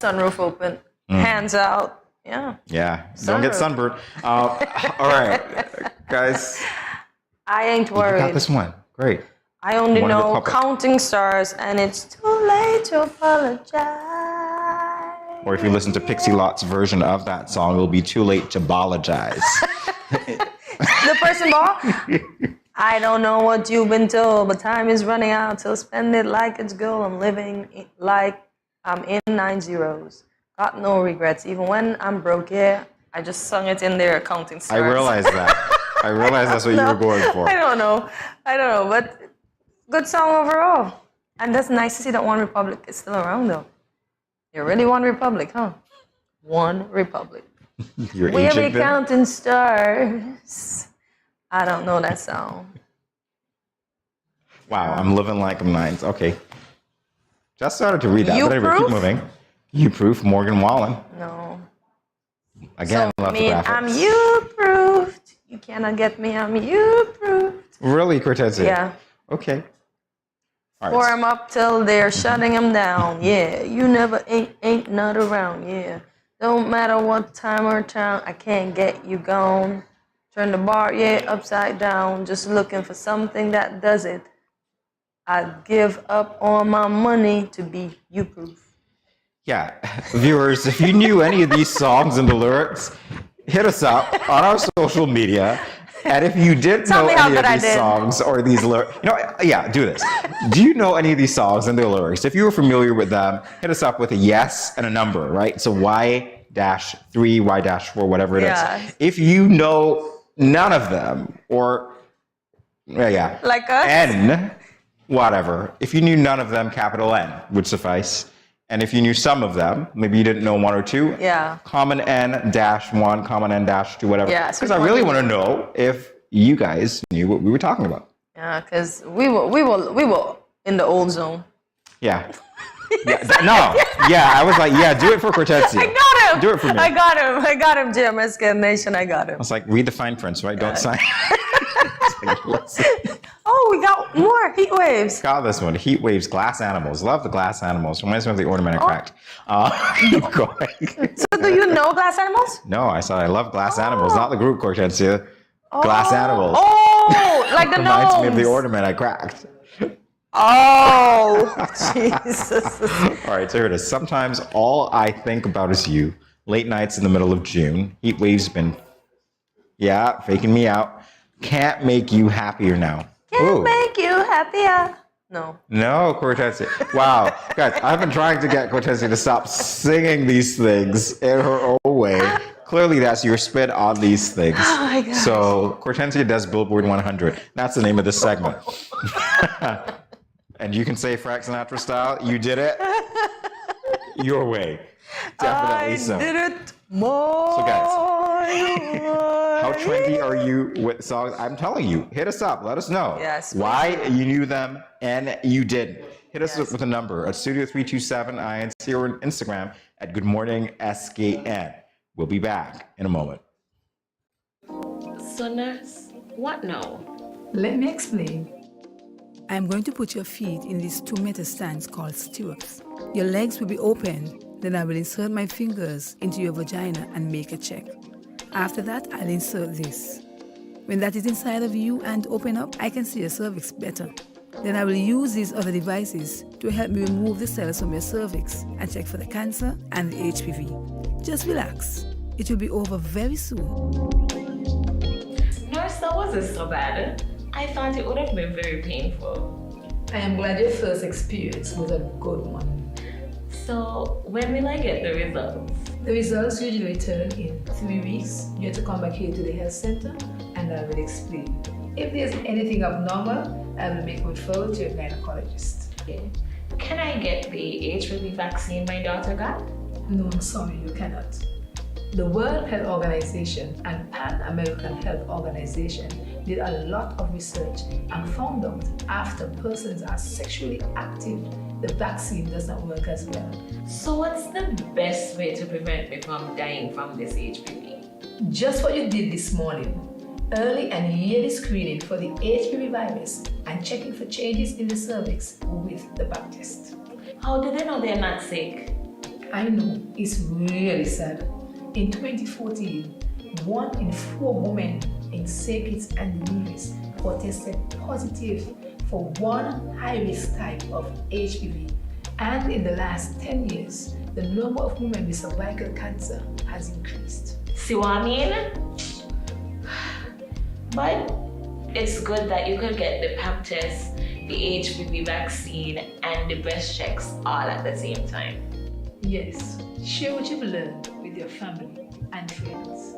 Speaker 2: sunroof open, hands out. Yeah.
Speaker 1: Yeah. Don't get sunburned. All right, guys.
Speaker 2: I ain't worried.
Speaker 1: You got this one. Great.
Speaker 2: I only know Counting Stars, and it's too late to apologize.
Speaker 1: Or if you listen to Pixie Lot's version of that song, it'll be too late to apologize.
Speaker 2: The person ball? I don't know what you've been told, but time is running out, so spend it like it's gold. I'm living like I'm in 9 zeros. Got no regrets, even when I'm broke, yeah. I just sung it in their accounting stars.
Speaker 1: I realized that. I realized that's what you were going for.
Speaker 2: I don't know, but good song overall. And that's nice to see that One Republic is still around, though. You're really One Republic, huh? One Republic.
Speaker 1: You're
Speaker 2: We
Speaker 1: ancient
Speaker 2: be
Speaker 1: then?
Speaker 2: counting stars. I don't know that song.
Speaker 1: Wow, I'm living like I'm 9. Okay. Just started to read that,
Speaker 2: You
Speaker 1: but anyway, keep
Speaker 2: proof?
Speaker 1: moving. You proof, Morgan Wallen.
Speaker 2: No.
Speaker 1: Again,
Speaker 2: So,
Speaker 1: love the
Speaker 2: I'm
Speaker 1: graphics.
Speaker 2: you-proofed. You cannot get me, I'm you-proofed.
Speaker 1: Really, Cortez?
Speaker 2: Yeah.
Speaker 1: Okay. All
Speaker 2: Pour
Speaker 1: right.
Speaker 2: 'em up till they're shutting 'em down. Yeah, you never ain't not around. Yeah, don't matter what time or town, I can't get you gone. Turn the bar, yeah, upside down. Just looking for something that does it. I'd give up all my money to be you proof.
Speaker 1: Yeah, viewers, if you knew any of these songs and the lyrics, hit us up on our social media. And if you didn't
Speaker 2: Tell
Speaker 1: know
Speaker 2: me how
Speaker 1: any of
Speaker 2: good I
Speaker 1: these
Speaker 2: did.
Speaker 1: songs or these lyrics, yeah, do this. Do you know any of these songs and their lyrics? If you were familiar with them, hit us up with a yes and a number, right? So Y-3, Y-4, whatever it is.
Speaker 2: Yes.
Speaker 1: If you know none of them, or yeah,
Speaker 2: Like us?
Speaker 1: N, whatever. If you knew none of them, capital N would suffice. And if you knew some of them, maybe you didn't know one or two,
Speaker 2: Yeah.
Speaker 1: common N-1, common N-2, whatever.
Speaker 2: Yeah,
Speaker 1: Because I really want to know if you guys knew what we were talking about.
Speaker 2: Yeah, because we were in the old zone.
Speaker 1: Yeah. I was like, yeah, do it for Cortezia.
Speaker 2: I got him.
Speaker 1: Do it for me.
Speaker 2: I got him, GMSK Nation. I got him.
Speaker 1: I was like, read the fine prints, right? Don't sign.
Speaker 2: Oh, we got more heat waves.
Speaker 1: Got this one. Heat waves, glass animals. Love the glass animals. Reminds me of the ornament I cracked. Keep going.
Speaker 2: So do you know glass animals?
Speaker 1: No, I said I love glass animals, not the group, Cortezia. Glass animals.
Speaker 2: Oh, like the
Speaker 1: Reminds me of the
Speaker 2: gnomes.
Speaker 1: ornament I cracked.
Speaker 2: Oh, Jesus.
Speaker 1: All right, so here it is. Sometimes all I think about is you. Late nights in the middle of June. Heat waves been, faking me out. Can't make you happier now.
Speaker 2: Can't make you happier. No.
Speaker 1: No, Cortezia. Wow. Guys, I've been trying to get Cortezia to stop singing these things in her own way. Clearly, that's your spin on these things.
Speaker 2: Oh my gosh.
Speaker 1: So, Cortezia does Billboard 100. That's the name of this segment. And you can say Frank Sinatra style, you did it your way. Definitely so.
Speaker 2: I did it more.
Speaker 1: So guys, how trendy are you with songs? I'm telling you, hit us up. Let us know why you knew them and you didn't. Hit us up with a number at Studio327 INC or on Instagram at Good Morning SKN. We'll be back in a moment.
Speaker 15: So nurse, what now?
Speaker 18: Let me explain. I'm going to put your feet in these 2 meter stands called stirrups. Your legs will be open, then I will insert my fingers into your vagina and make a check. After that, I'll insert this. When that is inside of you and open up, I can see your cervix better. Then I will use these other devices to help me remove the cells from your cervix and check for the cancer and the HPV. Just relax. It will be over very soon.
Speaker 15: Nurse, that wasn't so bad. I thought it would have been very painful.
Speaker 18: I am glad your first experience was a good one.
Speaker 15: So, when will I get the results?
Speaker 18: The results usually return in 3 weeks. You have to come back here to the health center and I will explain. If there's anything abnormal, I will make a referral to your gynecologist.
Speaker 15: Okay. Can I get the HPV vaccine my daughter got?
Speaker 18: No, I'm sorry, you cannot. The World Health Organization and Pan American Health Organization did a lot of research and found out after persons are sexually active, the vaccine does not work as well.
Speaker 15: So what's the best way to prevent me from dying from this HPV?
Speaker 18: Just what you did this morning. Early and yearly screening for the HPV virus and checking for changes in the cervix with the pap test.
Speaker 15: How do they know they're not sick?
Speaker 18: I know, it's really sad. In 2014, 1 in 4 women in St. Kitts and Nevis were tested positive for one high-risk type of HPV. And in the last 10 years, the number of women with cervical cancer has increased.
Speaker 15: See what I mean? But it's good that you could get the pap test, the HPV vaccine, and the breast checks all at the same time.
Speaker 17: Yes, share what you've learned with your family and friends.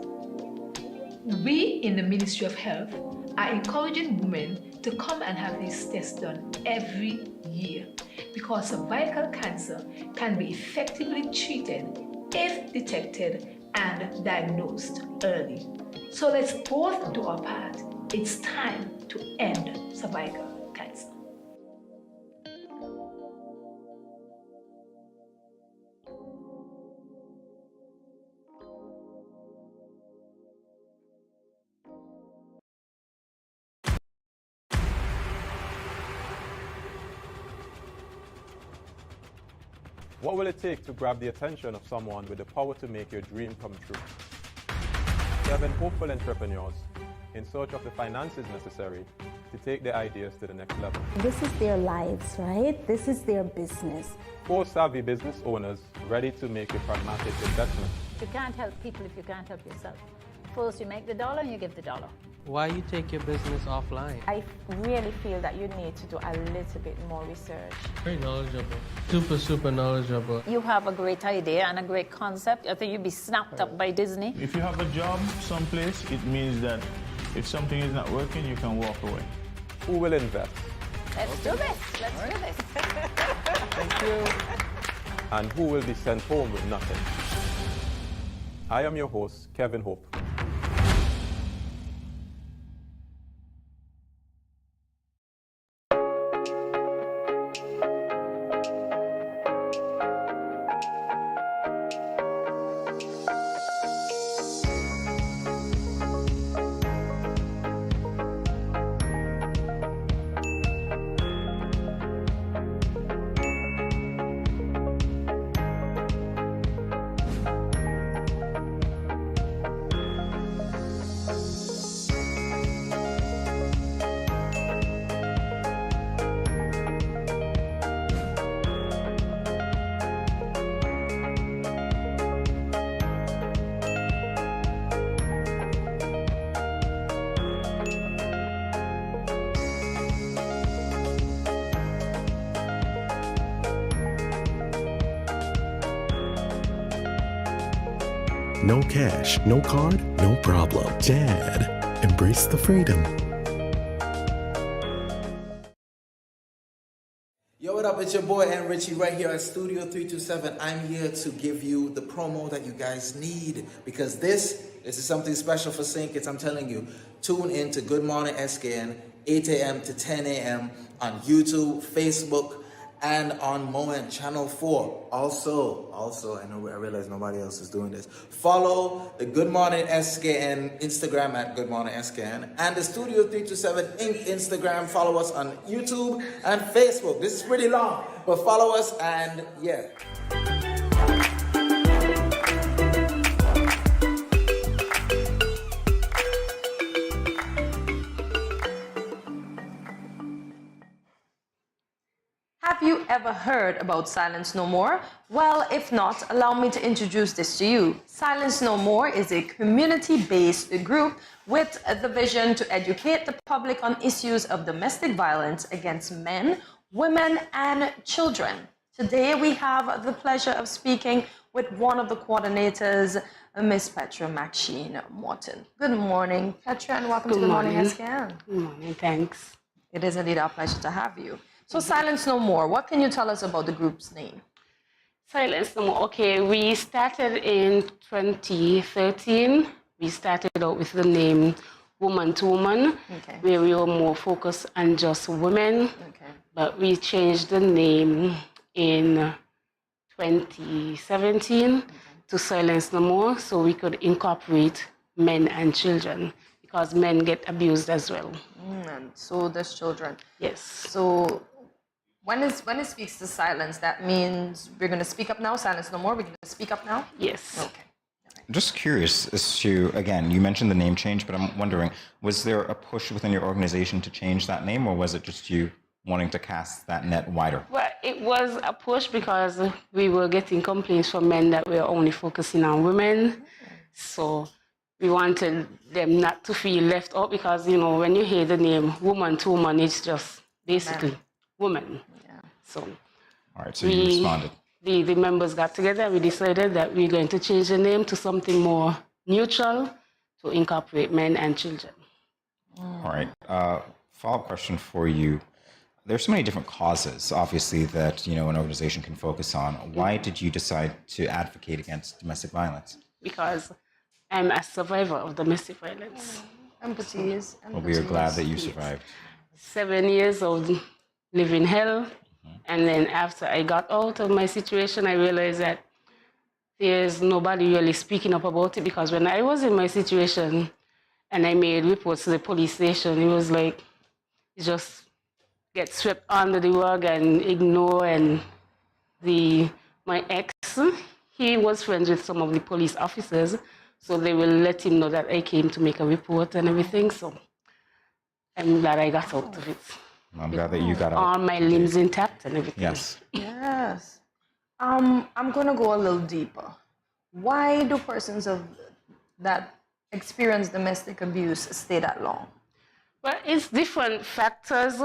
Speaker 17: We in the Ministry of Health are encouraging women to come and have these tests done every year because cervical cancer can be effectively treated if detected and diagnosed early. So let's both do our part. It's time to end cervical cancer.
Speaker 3: What will it take to grab the attention of someone with the power to make your dream come true? 7 hopeful entrepreneurs in search of the finances necessary to take their ideas to the next level.
Speaker 12: This is their lives, right? This is their business.
Speaker 3: 4 savvy business owners ready to make a pragmatic investment.
Speaker 5: You can't help people if you can't help yourself. First, you make the dollar and you give the dollar.
Speaker 6: Why you take your business offline?
Speaker 7: I really feel that you need to do a little bit more research.
Speaker 6: Very knowledgeable. Super knowledgeable.
Speaker 13: You have a great idea and a great concept. I think you'd be snapped up by Disney.
Speaker 8: If you have a job someplace, it means that if something is not working, you can walk away.
Speaker 3: Who will invest?
Speaker 13: Let's do this. Let's do this.
Speaker 3: Thank you. And who will be sent home with nothing? I am your host, Kevin Hope.
Speaker 10: No cash, no card, no problem. Dad, embrace the freedom.
Speaker 9: Yo, what up? It's your boy N Richie right here at Studio 327. I'm here to give you the promo that you guys need because this is something special for St. Kitts. I'm telling you, tune in to Good Morning SKN, 8 a.m. to 10 a.m. on YouTube, Facebook, and on Moment Channel 4. Also, I realize nobody else is doing this. Follow the Good Morning SKN Instagram at Good Morning SKN and the Studio 327 Inc. Instagram. Follow us on YouTube and Facebook. This is pretty long, but follow us and yeah.
Speaker 2: Have you ever heard about Silence No More? Well, if not, allow me to introduce this to you. Silence No More is a community-based group with the vision to educate the public on issues of domestic violence against men, women, and children. Today, we have the pleasure of speaking with one of the coordinators, Miss Petra Maxine Morton. Good morning, Petra, and welcome to Good Morning SKN.
Speaker 19: Good morning, thanks.
Speaker 2: It is indeed our pleasure to have you. So Silence No More, what can you tell us about the group's name?
Speaker 19: Silence No More. Okay, we started in 2013. We started out with the name Woman to Woman, where we were more focused on just women. But we changed the name in 2017 to Silence No More, so we could incorporate men and children, because men get abused as well.
Speaker 2: And so does children.
Speaker 19: Yes.
Speaker 2: So when it speaks to silence, that means we're going to speak up now? Silence No More, we're going to speak up now?
Speaker 19: Yes.
Speaker 2: Okay.
Speaker 1: Just curious as to, again, you mentioned the name change, but I'm wondering, was there a push within your organization to change that name, or was it just you wanting to cast that net wider?
Speaker 19: Well, it was a push because we were getting complaints from men that we were only focusing on women. So we wanted them not to feel left out because, you know, when you hear the name woman to woman, it's just basically woman.
Speaker 2: Yeah.
Speaker 19: So,
Speaker 1: all right, so you responded.
Speaker 19: The members got together and we decided that we're going to change the name to something more neutral to incorporate men and children.
Speaker 1: All right. Follow-up question for you. There's so many different causes, obviously, that, you know, an organization can focus on. Why did you decide to advocate against domestic violence?
Speaker 19: Because I'm a survivor of domestic violence.
Speaker 2: Empathy is.
Speaker 1: Well, we are glad that you survived.
Speaker 19: 7 years of living hell. And then after I got out of my situation, I realized that there's nobody really speaking up about it, because when I was in my situation and I made reports to the police station, it was like, it just get swept under the rug and ignored. And my ex, he was friends with some of the police officers, so they will let him know that I came to make a report and everything. So I'm glad I got out of it.
Speaker 1: I'm glad that you got out.
Speaker 19: All my limbs intact and everything.
Speaker 1: Yes.
Speaker 2: Yes. I'm going to go a little deeper. Why do persons that experience domestic abuse stay that long?
Speaker 19: Well, it's different factors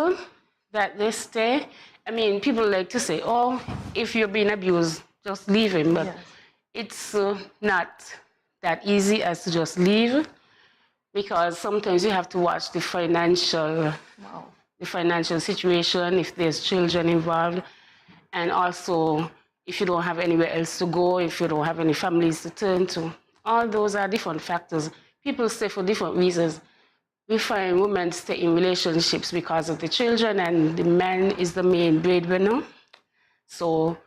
Speaker 19: that they stay. I mean, people like to say, oh, if you're being abused, just leave him. But it's not that easy as to just leave, because sometimes you have to watch the financial situation, if there's children involved, and also if you don't have anywhere else to go, if you don't have any families to turn to. All those are different factors. People stay for different reasons. We find women stay in relationships because of the children, and the man is the main breadwinner. So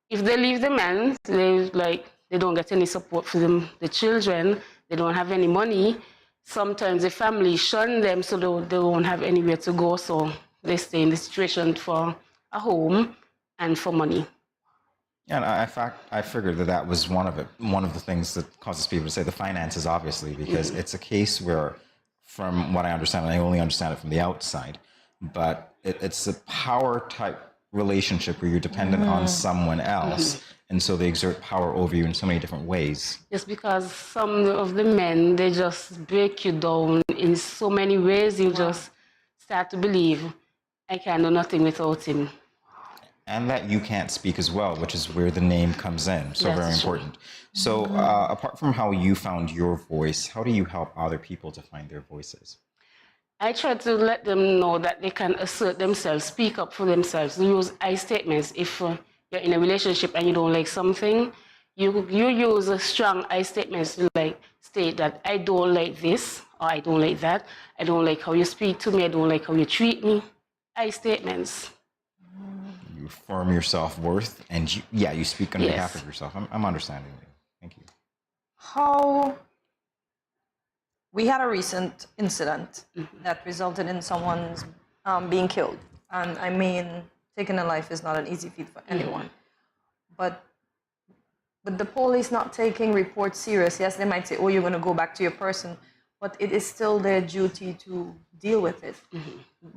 Speaker 19: if they leave the man, they don't get any support for them, the children, they don't have any money. Sometimes the family shun them, so they won't have anywhere to go, so they stay in the situation for a home and for money.
Speaker 1: Yeah, and in fact, I figured that was one of the things that causes people to say the finances, obviously, because it's a case where, from what I understand, and I only understand it from the outside, but it's a power type relationship where you're dependent on someone else, and so they exert power over you in so many different ways.
Speaker 19: Just because some of the men, they just break you down in so many ways, you just start to believe, I can do nothing without him.
Speaker 1: And that you can't speak as well, which is where the name comes in. So very important. So apart from how you found your voice, how do you help other people to find their voices?
Speaker 19: I try to let them know that they can assert themselves, speak up for themselves, use I statements. If you're in a relationship and you don't like something, you use strong I statements to state that I don't like this, or I don't like that, I don't like how you speak to me, I don't like how you treat me. I statements.
Speaker 1: You affirm your self-worth, and you speak on behalf of yourself. I'm understanding you. Thank you.
Speaker 2: We had a recent incident that resulted in someone's being killed. And I mean, taking a life is not an easy feat for anyone. But the police not taking reports serious, yes, they might say, oh, you're going to go back to your person, but it is still their duty to deal with it.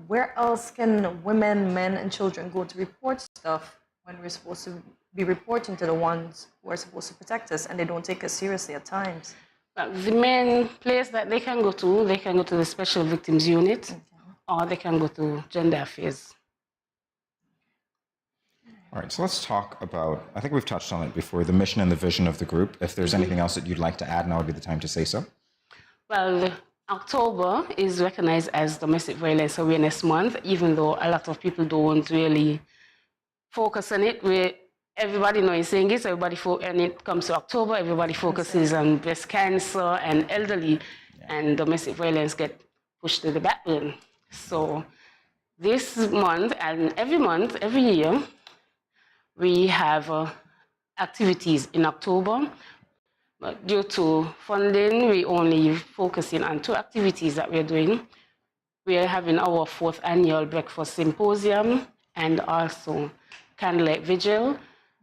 Speaker 2: Where else can women, men, and children go to report stuff when we're supposed to be reporting to the ones who are supposed to protect us, and they don't take us seriously at times?
Speaker 19: The main place that they can go to the Special Victims Unit, or they can go to Gender Affairs.
Speaker 1: All right, so let's talk about, I think we've touched on it before, the mission and the vision of the group. If there's anything else that you'd like to add, now would be the time to say so.
Speaker 19: Well, October is recognized as Domestic Violence Awareness Month, even though a lot of people don't really focus on it. Everybody knows saying this, when it comes to October, everybody focuses on breast cancer and elderly, and domestic violence get pushed to the backburner. So this month, and every year, we have activities in October. But due to funding, we only focusing on 2 activities that we're doing. We are having our 4th annual breakfast symposium and also candlelight vigil.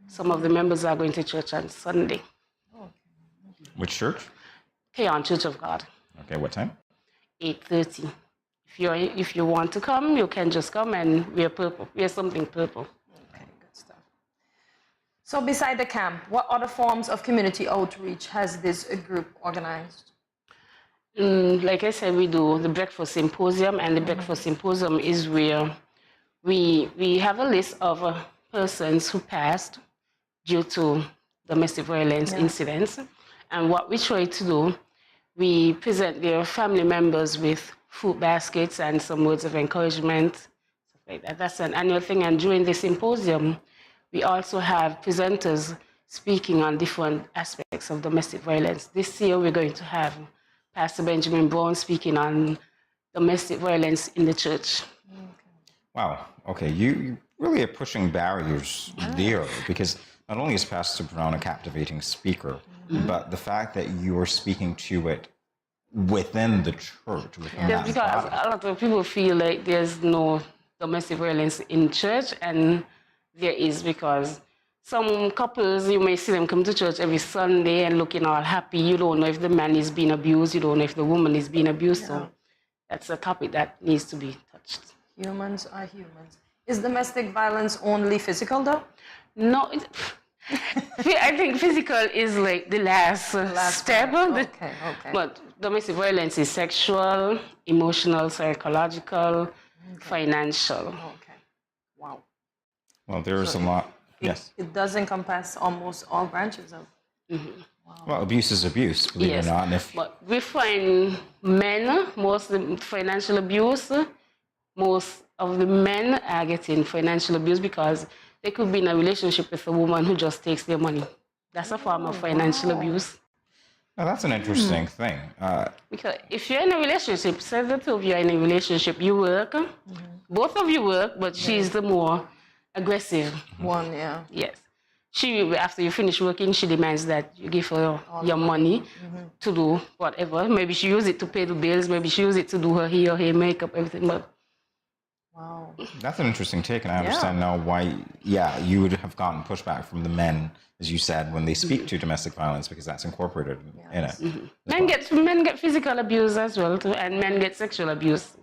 Speaker 19: Some of the members are going to church on Sunday.
Speaker 1: Which church?
Speaker 19: Keon Church of God.
Speaker 1: Okay, what time?
Speaker 19: 8:30. If you want to come, you can just come and wear purple. Wear something purple.
Speaker 2: Okay, good stuff. So beside the camp, what other forms of community outreach has this group organized?
Speaker 19: Like I said, we do the breakfast symposium, and the breakfast symposium is where we have a list of persons who passed due to domestic violence incidents. And what we try to do, we present their family members with food baskets and some words of encouragement, stuff like that. That's an annual thing. And during the symposium, we also have presenters speaking on different aspects of domestic violence. This year, we're going to have Pastor Benjamin Brown speaking on domestic violence in the church.
Speaker 1: Wow. Okay. You really are pushing barriers there, because not only is Pastor Brown a captivating speaker, but the fact that you are speaking to it within the church.
Speaker 19: Yes, because a lot of people feel like there's no domestic violence in church, and there is, because some couples, you may see them come to church every Sunday and looking all happy. You don't know if the man is being abused. You don't know if the woman is being abused. So that's a topic that needs to be touched.
Speaker 2: Humans are humans. Is domestic violence only physical, though?
Speaker 19: No. I think physical is like the last step.
Speaker 2: Okay.
Speaker 19: But domestic violence is sexual, emotional, psychological, financial.
Speaker 2: Okay. Wow.
Speaker 1: Well, there's a lot. Yes.
Speaker 2: It does encompass almost all branches of.
Speaker 1: Well, abuse is abuse, believe it or not. And if
Speaker 19: But we find men, most of the financial abuse, most of the men are getting financial abuse because they could be in a relationship with a woman who just takes their money. That's a form of financial abuse.
Speaker 1: Now, that's an interesting thing.
Speaker 19: Because if you're in a relationship, say the two of you are in a relationship, you work, both of you work, but she's the more aggressive
Speaker 2: one.
Speaker 19: Yes. She, after you finish working, she demands that you give her your money to do whatever. Maybe she use it to pay the bills, maybe she use it to do her hair, makeup, everything. But
Speaker 2: wow.
Speaker 1: That's an interesting take, and I understand now why, you would have gotten pushback from the men, as you said, when they speak to domestic violence, because that's incorporated in it.
Speaker 19: Men get physical abuse as well, too, and men get sexual abuse.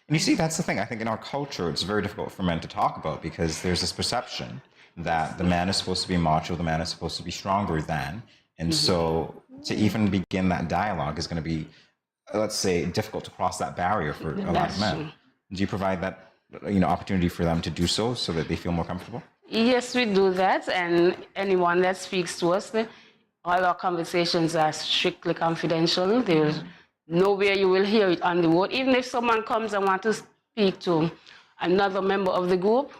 Speaker 1: And you see, that's the thing. I think in our culture, it's very difficult for men to talk about, because there's this perception that the man is supposed to be macho, the man is supposed to be stronger than. And so to even begin that dialogue is going to be, let's say, difficult to cross that barrier for a lot of men. Do you provide that opportunity for them to do so that they feel more comfortable?
Speaker 19: Yes, we do that. And anyone that speaks to us, all our conversations are strictly confidential. There's nowhere you will hear it on the road. Even if someone comes and wants to speak to another member of the group,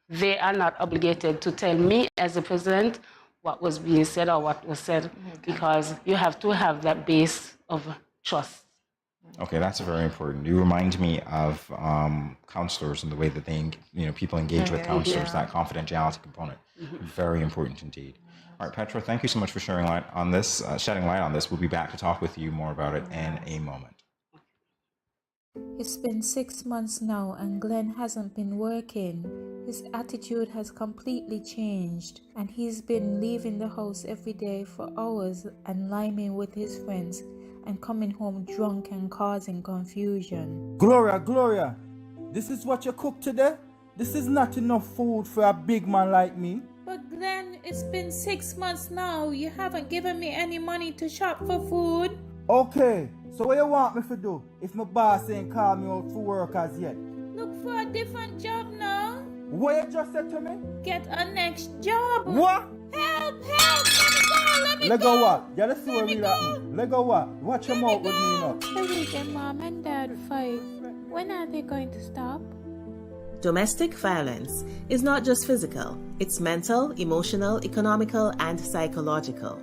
Speaker 19: they are not obligated to tell me as the president what was being said or what was said, because you have to have that base of trust.
Speaker 1: Okay, that's very important. You remind me of counselors and the way that they, people engage with counselors. That confidentiality component, very important indeed. All right, Petra, thank you so much for shedding light on this. We'll be back to talk with you more about it in a moment.
Speaker 20: It's been 6 months now and Glenn hasn't been working. His attitude has completely changed and he's been leaving the house every day for hours and liming with his friends and coming home drunk and causing confusion.
Speaker 21: Gloria, this is what you cook today? This is not enough food for a big man like me.
Speaker 20: But Glenn, it's been 6 months now. You haven't given me any money to shop for food.
Speaker 21: Okay, so what you want me to do if my boss ain't called me out for work as yet?
Speaker 20: Look for a different job now.
Speaker 21: What you just said to me?
Speaker 20: Get a next job.
Speaker 21: What?
Speaker 20: Help, let me go.
Speaker 21: Let go what? Yeah, let's see what really happened. Let go what? Watch your mouth with me now.
Speaker 20: The weekend mom and dad fight. When are they going to stop?
Speaker 22: Domestic violence is not just physical, it's mental, emotional, economical, and psychological.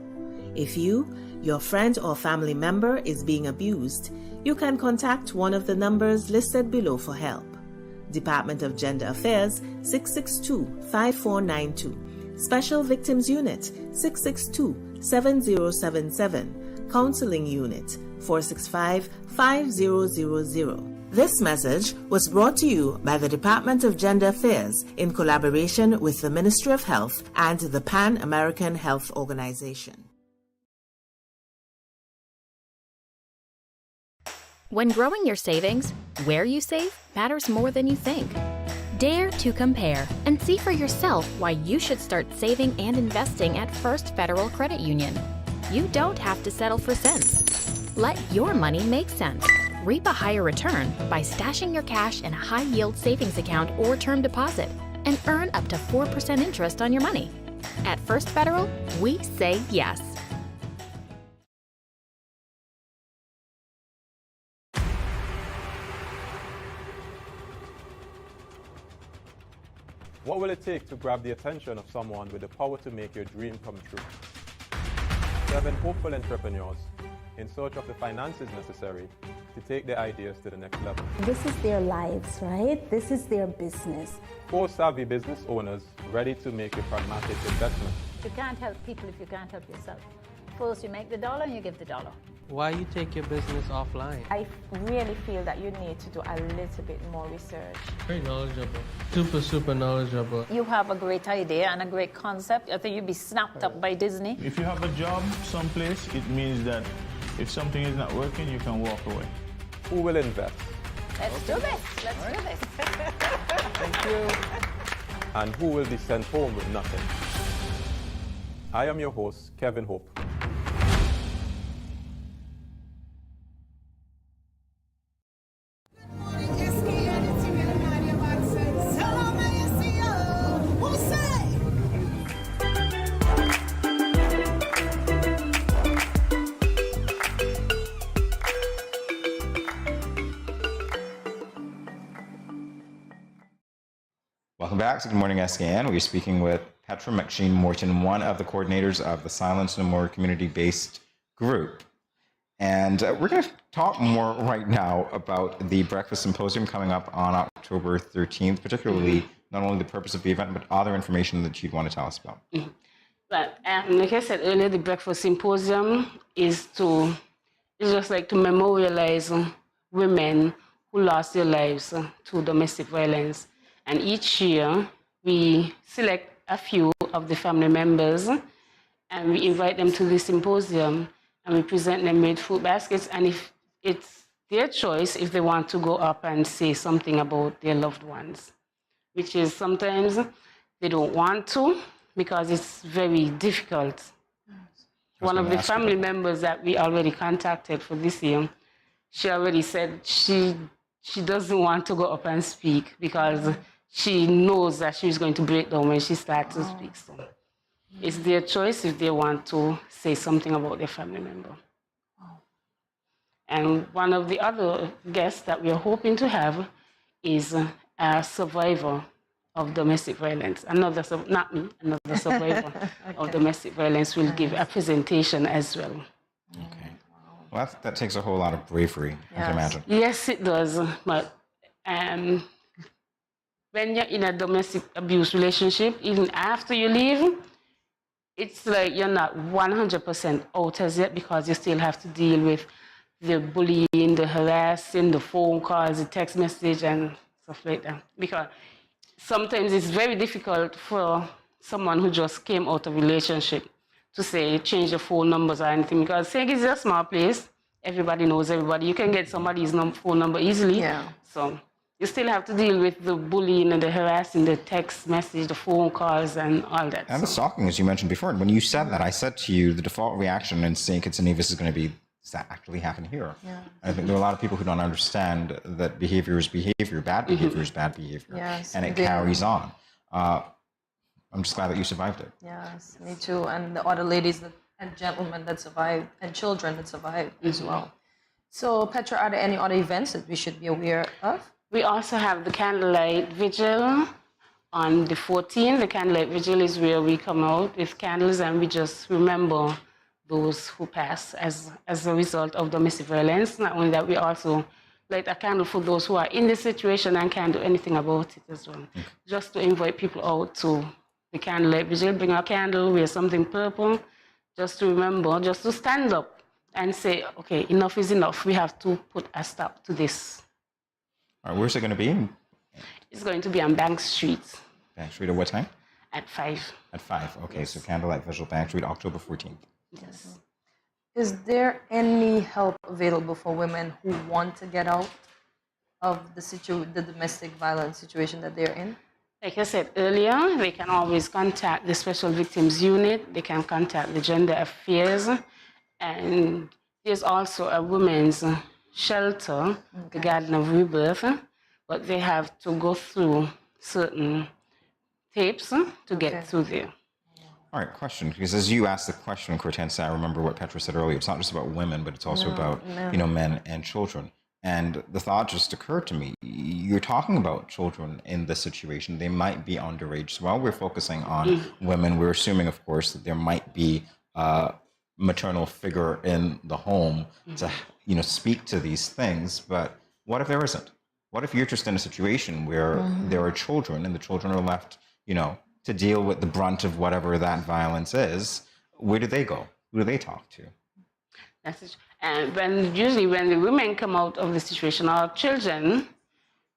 Speaker 22: If you, your friend or family member is being abused, you can contact one of the numbers listed below for help. Department of Gender Affairs 662-5492, Special Victims Unit 662-7077, Counseling Unit 465-5000. This message was brought to you by the Department of Gender Affairs in collaboration with the Ministry of Health and the Pan American Health Organization.
Speaker 16: When growing your savings, where you save matters more than you think. Dare to compare and see for yourself why you should start saving and investing at First Federal Credit Union. You don't have to settle for cents. Let your money make sense. Reap a higher return by stashing your cash in a high-yield savings account or term deposit and earn up to 4% interest on your money. At First Federal, we say yes.
Speaker 3: What will it take to grab the attention of someone with the power to make your dream come true? 7 hopeful entrepreneurs in search of the finances necessary to take their ideas to the next level.
Speaker 12: This is their lives, right? This is their business.
Speaker 3: 4 savvy business owners ready to make a pragmatic investment.
Speaker 5: You can't help people if you can't help yourself. First, you make the dollar and you give the dollar.
Speaker 6: Why you take your business offline?
Speaker 7: I really feel that you need to do a little bit more research.
Speaker 6: Very knowledgeable. Super knowledgeable.
Speaker 5: You have a great idea and a great concept. I think you'd be snapped up by Disney.
Speaker 8: If you have a job someplace, it means that if something is not working, you can walk away.
Speaker 3: Who will invest?
Speaker 5: Let's do this. Let's do this.
Speaker 3: Thank you. And who will be sent home with nothing? I am your host, Kevin Hope.
Speaker 1: Welcome back to Good Morning SKN. We're speaking with Petra McShane Morton, one of the coordinators of the Silence No More community-based group. And we're going to talk more right now about the breakfast symposium coming up on October 13th, particularly not only the purpose of the event, but other information that you'd want to tell us about.
Speaker 19: But like I said earlier, the breakfast symposium is just like to memorialize women who lost their lives to domestic violence. And each year, we select a few of the family members and we invite them to the symposium and we present them with food baskets. And if it's their choice, if they want to go up and say something about their loved ones, which is sometimes they don't want to because it's very difficult. One of the family members that we already contacted for this year, she already said she doesn't want to go up and speak because she knows that she's going to break down when she starts to speak. So it's their choice if they want to say something about their family member. And one of the other guests that we are hoping to have is a survivor of domestic violence. Another survivor of domestic violence will give a presentation as well.
Speaker 1: Okay. Well, that takes a whole lot of bravery, I can imagine.
Speaker 19: Yes, it does. But when you're in a domestic abuse relationship, even after you leave, it's like you're not 100% out as yet because you still have to deal with the bullying, the harassing, the phone calls, the text message, and stuff like that. Because sometimes it's very difficult for someone who just came out of a relationship to say change the phone numbers or anything. Because saying it's a small place, everybody knows everybody. You can get somebody's phone number easily. Yeah. So you still have to deal with the bullying and the harassing, the text message, the phone calls, and all that.
Speaker 1: And the stalking, as you mentioned before. And when you said that, I said to you, the default reaction in St. Kitts and Nevis is going to be, does that actually happen here? Yeah. I think there are a lot of people who don't understand that behavior is behavior, bad behavior is bad behavior. Yes, and it carries on. I'm just glad that you survived it.
Speaker 2: Yes, me too. And the other ladies and gentlemen that survived, and children that survived as well. So, Petra, are there any other events that we should be aware of?
Speaker 19: We also have the candlelight vigil on the 14th. The candlelight vigil is where we come out with candles and we just remember those who passed as a result of domestic violence. Not only that, we also light a candle for those who are in this situation and can't do anything about it as well. Just to invite people out to the candlelight vigil, bring a candle, wear something purple, just to remember, just to stand up and say, okay, enough is enough. We have to put a stop to this.
Speaker 1: All right, where's it going to be?
Speaker 19: It's going to be on Bank Street.
Speaker 1: Bank Street at what time?
Speaker 19: At 5.
Speaker 1: At 5, okay. Yes. So Candlelight Vigil, Bank Street, October 14th.
Speaker 2: Yes. Is there any help available for women who want to get out of the domestic violence situation that they're in?
Speaker 19: Like I said earlier, they can always contact the Special Victims Unit. They can contact the Gender Affairs, and There's also a women's shelter, the Garden of Rebirth, but they have to go through certain tapes to get through there.
Speaker 1: All right, question. Because as you asked the question, Cortensa, I remember what Petra said earlier. It's not just about women, but it's also about men and children. And the thought just occurred to me. You're talking about children in this situation. They might be underage. So while we're focusing on women, we're assuming, of course, that there might be a maternal figure in the home to, speak to these things. But what if there isn't? What if you're just in a situation where there are children and the children are left, to deal with the brunt of whatever that violence is? Where do they go? Who do they talk to?
Speaker 19: That's it. And usually when the women come out of the situation, our children,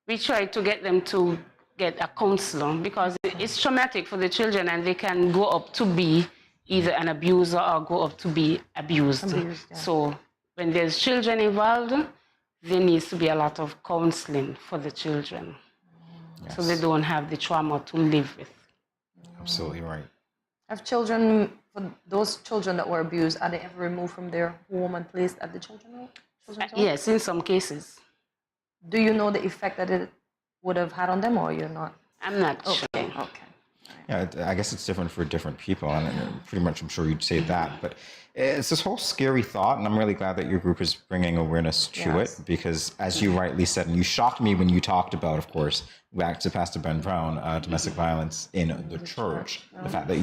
Speaker 19: we try to get them to get a counselor because it's traumatic for the children and they can go up to be either an abuser or go up to be abused. So when there's children involved, there needs to be a lot of counseling for the children so they don't have the trauma to live with.
Speaker 1: Absolutely right.
Speaker 2: Have children, for those children that were abused, are they ever removed from their home and placed at the children's home?
Speaker 19: Yes, in some cases.
Speaker 2: Do you know the effect that it would have had on them, or you're not?
Speaker 19: I'm not sure.
Speaker 2: Okay.
Speaker 1: Yeah, I guess it's different for different people, and pretty much I'm sure you'd say that. But it's this whole scary thought, and I'm really glad that your group is bringing awareness to it, because as you rightly said, and you shocked me when you talked about, of course, back to Pastor Ben Brown, domestic violence in the church, the fact that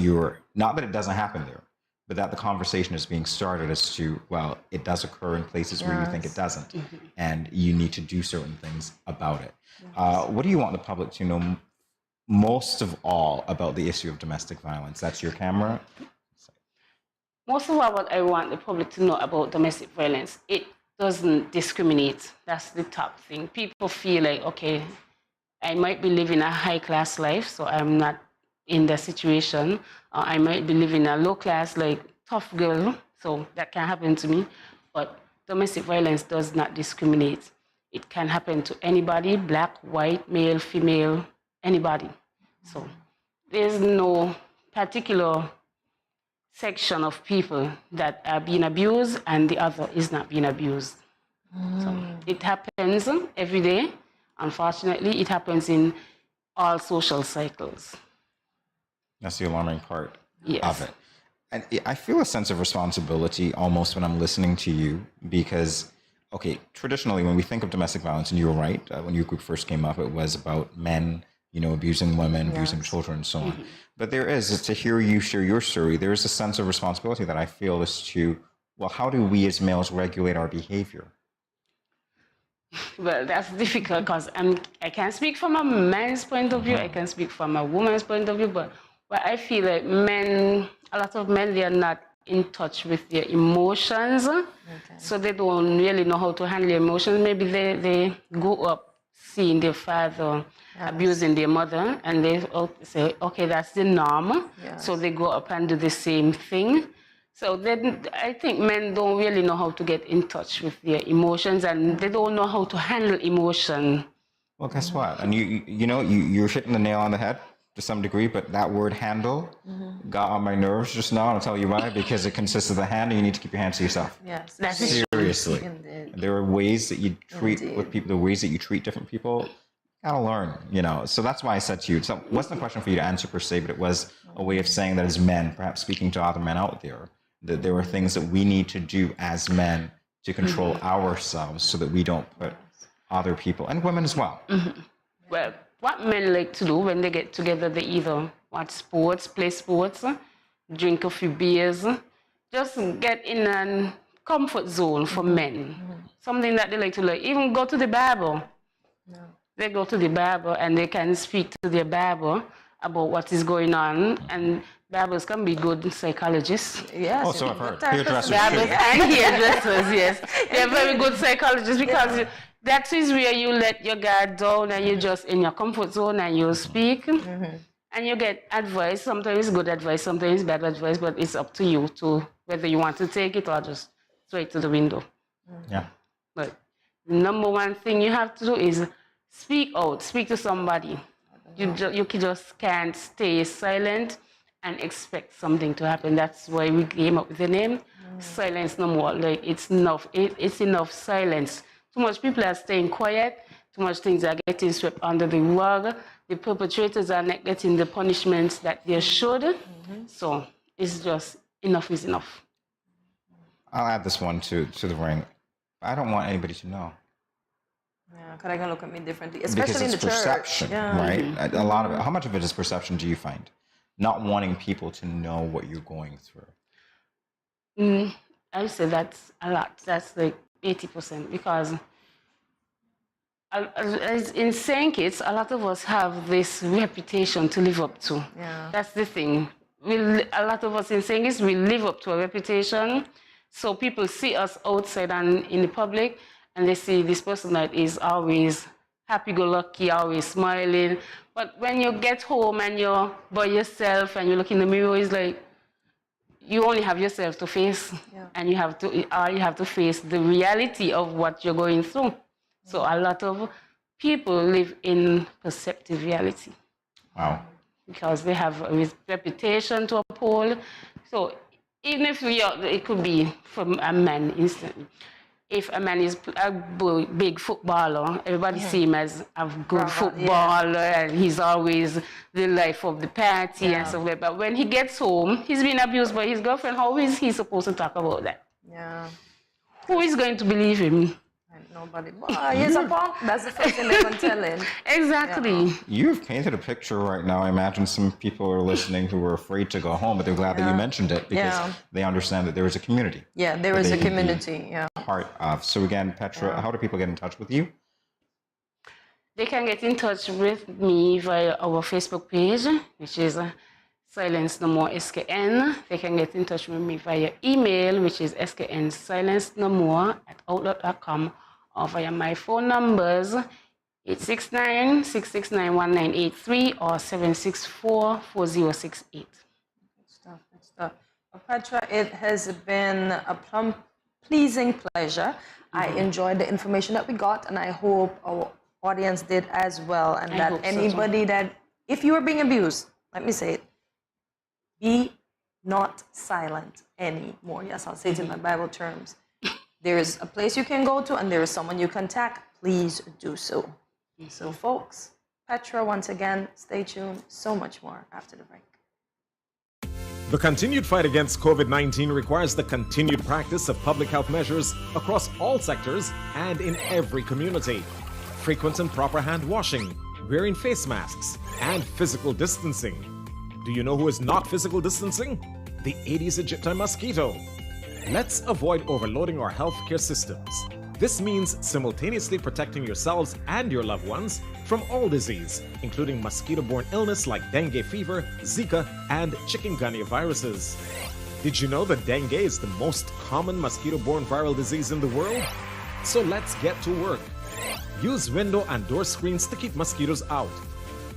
Speaker 1: not that it doesn't happen there, but that the conversation is being started as to, well, it does occur in places where you think it doesn't, and you need to do certain things about it. What do you want the public to know most of all about the issue of domestic violence? That's your camera.
Speaker 19: Most of all, what I want the public to know about domestic violence, it doesn't discriminate. That's the top thing. People feel like, okay, I might be living a high-class life, so I'm not in that situation. I might be living a low-class, like, tough girl, so that can happen to me. But domestic violence does not discriminate. It can happen to anybody, black, white, male, female, anybody. So there's no particular section of people that are being abused and the other is not being abused. So it happens every day. Unfortunately, it happens in all social cycles.
Speaker 1: That's the alarming part of it. And I feel a sense of responsibility almost when I'm listening to you because, okay, traditionally when we think of domestic violence, and you were right, when your group first came up, it was about men, abusing women, abusing children, and so on. But there is, to hear you share your story, there is a sense of responsibility that I feel is to, well, how do we as males regulate our behavior?
Speaker 19: Well, that's difficult because I can't speak from a man's point of view. I can speak from a woman's point of view, but I feel like a lot of men, they are not in touch with their emotions. So they don't really know how to handle their emotions. Maybe they grow up seeing their father abusing their mother, and they say, okay, that's the norm. So they go up and do the same thing. So then I think men don't really know how to get in touch with their emotions, and they don't know how to handle emotion.
Speaker 1: Well, guess what? And you're hitting the nail on the head to some degree, but that word handle got on my nerves just now. I'll tell you why, because it consists of the hand, and you need to keep your hands to yourself.
Speaker 2: Yes,
Speaker 1: seriously. There are ways that you treat with people, the ways that you treat different people. You gotta learn, So that's why I said to you, so it wasn't a question for you to answer per se, but it was a way of saying that as men, perhaps speaking to other men out there, that there are things that we need to do as men to control ourselves so that we don't put other people, and women as well.
Speaker 19: Well, what men like to do when they get together, they either watch sports, play sports, drink a few beers, just get in a comfort zone for men. Something that they like to even go to the barber. They go to the barber and they can speak to their barber about what is going on, and barbers can be good psychologists.
Speaker 2: Yes.
Speaker 1: Oh, so I've heard. Hairdressers.
Speaker 19: Barbers and hairdressers, yes. They're very good psychologists because that is where you let your guard down and you're just in your comfort zone and you speak and you get advice. Sometimes good advice, sometimes bad advice, but it's up to you to whether you want to take it or just straight to the window.
Speaker 1: Yeah.
Speaker 19: But the number one thing you have to do is speak out, speak to somebody. You just can't stay silent and expect something to happen. That's why we came up with the name Silence No More. Like it's enough. It's enough silence. Too much people are staying quiet. Too much things are getting swept under the rug. The perpetrators are not getting the punishments that they should. So it's just enough is enough.
Speaker 1: I'll add this one to the ring. I don't want anybody to know.
Speaker 2: Yeah, because they're going to look at me differently, especially
Speaker 1: Because
Speaker 2: in the
Speaker 1: it's
Speaker 2: church.
Speaker 1: perception,
Speaker 2: Yeah.
Speaker 1: right? A lot of it. How much of it is perception do you find? Not wanting people to know what you're going through.
Speaker 19: I would say that's a lot. That's like 80% because in St. Kitts, a lot of us have this reputation to live up to.
Speaker 2: Yeah.
Speaker 19: That's the thing. A lot of us in St. Kitts, we live up to a reputation. So people see us outside and in the public, and they see this person that is always happy-go-lucky, always smiling. But when you get home and you're by yourself and you look in the mirror, it's like you only have yourself to face, and you have to face the reality of what you're going through. So a lot of people live in perceptive reality.
Speaker 1: Wow.
Speaker 19: Because they have a reputation to uphold. So even if it could be from a man instantly. If a man is a big footballer, everybody see him as a good footballer, and he's always the life of the party and stuff like that. But when he gets home, he's been abused by his girlfriend. How is he supposed to talk about that?
Speaker 2: Yeah.
Speaker 19: Who is going to believe him?
Speaker 2: Nobody. Well, he's a punk. That's the first thing they're going to tell him.
Speaker 19: Exactly.
Speaker 2: Yeah.
Speaker 1: You've painted a picture right now. I imagine some people are listening who are afraid to go home, but they're glad that you mentioned it because they understand that there is a community.
Speaker 2: Yeah, there is a community. Yeah.
Speaker 1: Part of. So again, Petra, how do people get in touch with you?
Speaker 19: They can get in touch with me via our Facebook page, which is Silence No More SKN. They can get in touch with me via email, which is sknsilencenomore@outlook.com, or via my phone numbers, 869-669-1983 or 764-4068.
Speaker 2: Good stuff. Well, Petra, it has been a pleasing pleasure. I enjoyed the information that we got, and I hope our audience did as well. And that anybody that, if you are being abused, let me say it, be not silent anymore. Yes, I'll say it in my Bible terms. There is a place you can go to, and there is someone you contact. Please do so. So, folks, Petra, once again, stay tuned. So much more after the break.
Speaker 4: The continued fight against COVID-19 requires the continued practice of public health measures across all sectors and in every community. Frequent and proper hand washing, wearing face masks, and physical distancing. Do you know who is not physical distancing? The Aedes aegypti mosquito. Let's avoid overloading our healthcare systems. This means simultaneously protecting yourselves and your loved ones from all disease, including mosquito-borne illness like dengue fever, Zika, and chikungunya viruses. Did you know that dengue is the most common mosquito-borne viral disease in the world? So let's get to work. Use window and door screens to keep mosquitoes out.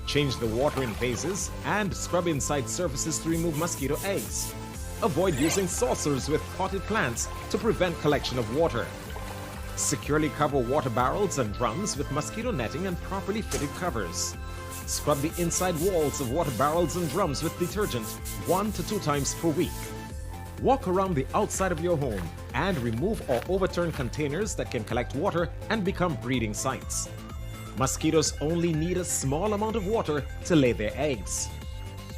Speaker 4: Change the water in vases and scrub inside surfaces to remove mosquito eggs. Avoid using saucers with potted plants to prevent collection of water. Securely cover water barrels and drums with mosquito netting and properly fitted covers. Scrub the inside walls of water barrels and drums with detergent 1 to 2 times per week. Walk around the outside of your home and remove or overturn containers that can collect water and become breeding sites. Mosquitoes only need a small amount of water to lay their eggs.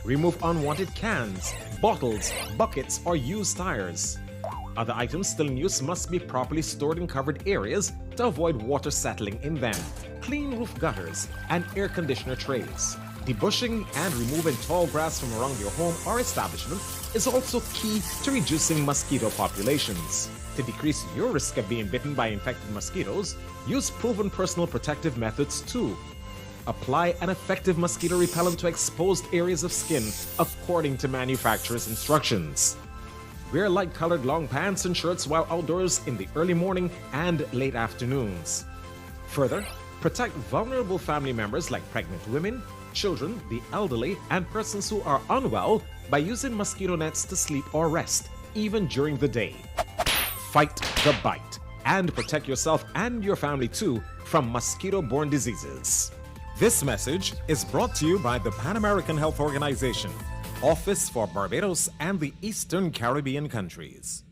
Speaker 4: Remove unwanted cans, bottles, buckets, or used tires. Other items still in use must be properly stored in covered areas to avoid water settling in them. Clean roof gutters and air conditioner trays. Debushing and removing tall grass from around your home or establishment is also key to reducing mosquito populations. To decrease your risk of being bitten by infected mosquitoes, use proven personal protective methods too. Apply an effective mosquito repellent to exposed areas of skin according to manufacturer's instructions. Wear light-colored long pants and shirts while outdoors in the early morning and late afternoons. Further, protect vulnerable family members like pregnant women, children, the elderly, and persons who are unwell by using mosquito nets to sleep or rest, even during the day. Fight the bite and protect yourself and your family too from mosquito-borne diseases. This message is brought to you by the Pan American Health Organization, Office for Barbados and the Eastern Caribbean countries.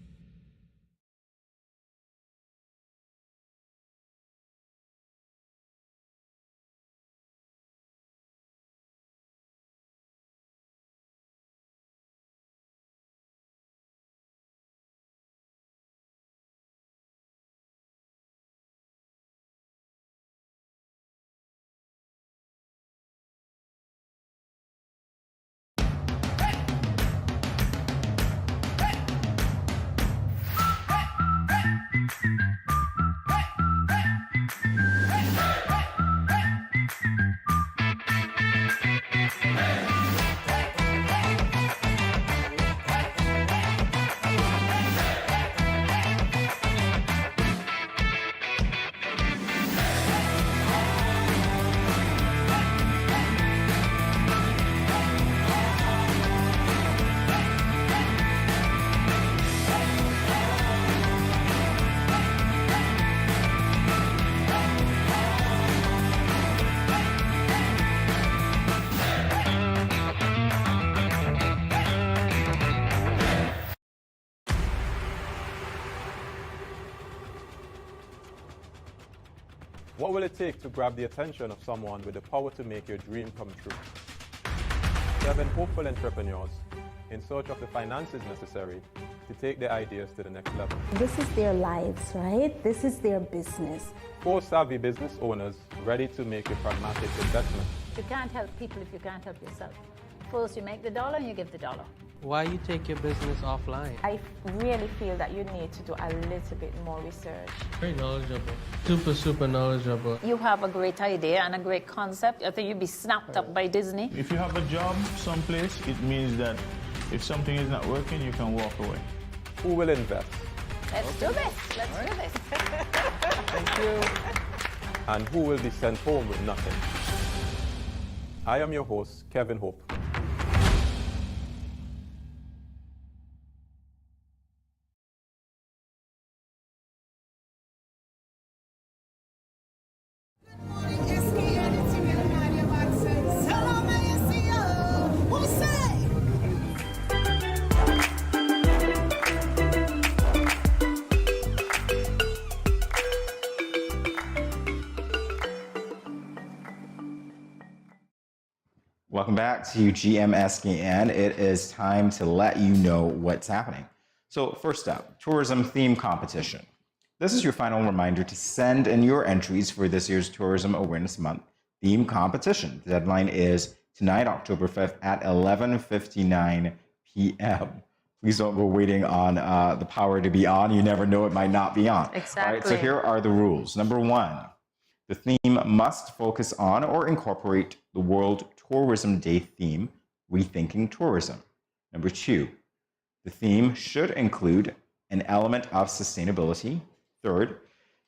Speaker 3: What will it take to grab the attention of someone with the power to make your dream come true? 7 hopeful entrepreneurs in search of the finances necessary to take their ideas to the next level.
Speaker 12: This is their lives, right? This is their business.
Speaker 3: 4 savvy business owners ready to make a pragmatic investment.
Speaker 5: You can't help people if you can't help yourself. First, you make the dollar and you give the dollar.
Speaker 6: Why you take your business offline?
Speaker 7: I really feel that you need to do a little bit more research.
Speaker 6: Very knowledgeable. Super knowledgeable.
Speaker 5: You have a great idea and a great concept. I think you'd be snapped up by Disney.
Speaker 8: If you have a job someplace, it means that if something is not working, you can walk away.
Speaker 3: Who will invest?
Speaker 5: Let's do this. Let's do this.
Speaker 3: Thank you. And who will be sent home with nothing? I am your host, Kevin Hope.
Speaker 1: Welcome back to GMSKN. It is time to let you know what's happening. So first up, tourism theme competition. This is your final reminder to send in your entries for this year's Tourism Awareness Month theme competition. The deadline is tonight, October 5th at 11:59 p.m. Please don't go waiting on the power to be on. You never know, it might not be on.
Speaker 2: Exactly.
Speaker 1: All right, so here are the rules. Number 1, the theme must focus on or incorporate the World Tourism Day theme, Rethinking Tourism. Number 2, the theme should include an element of sustainability. Third,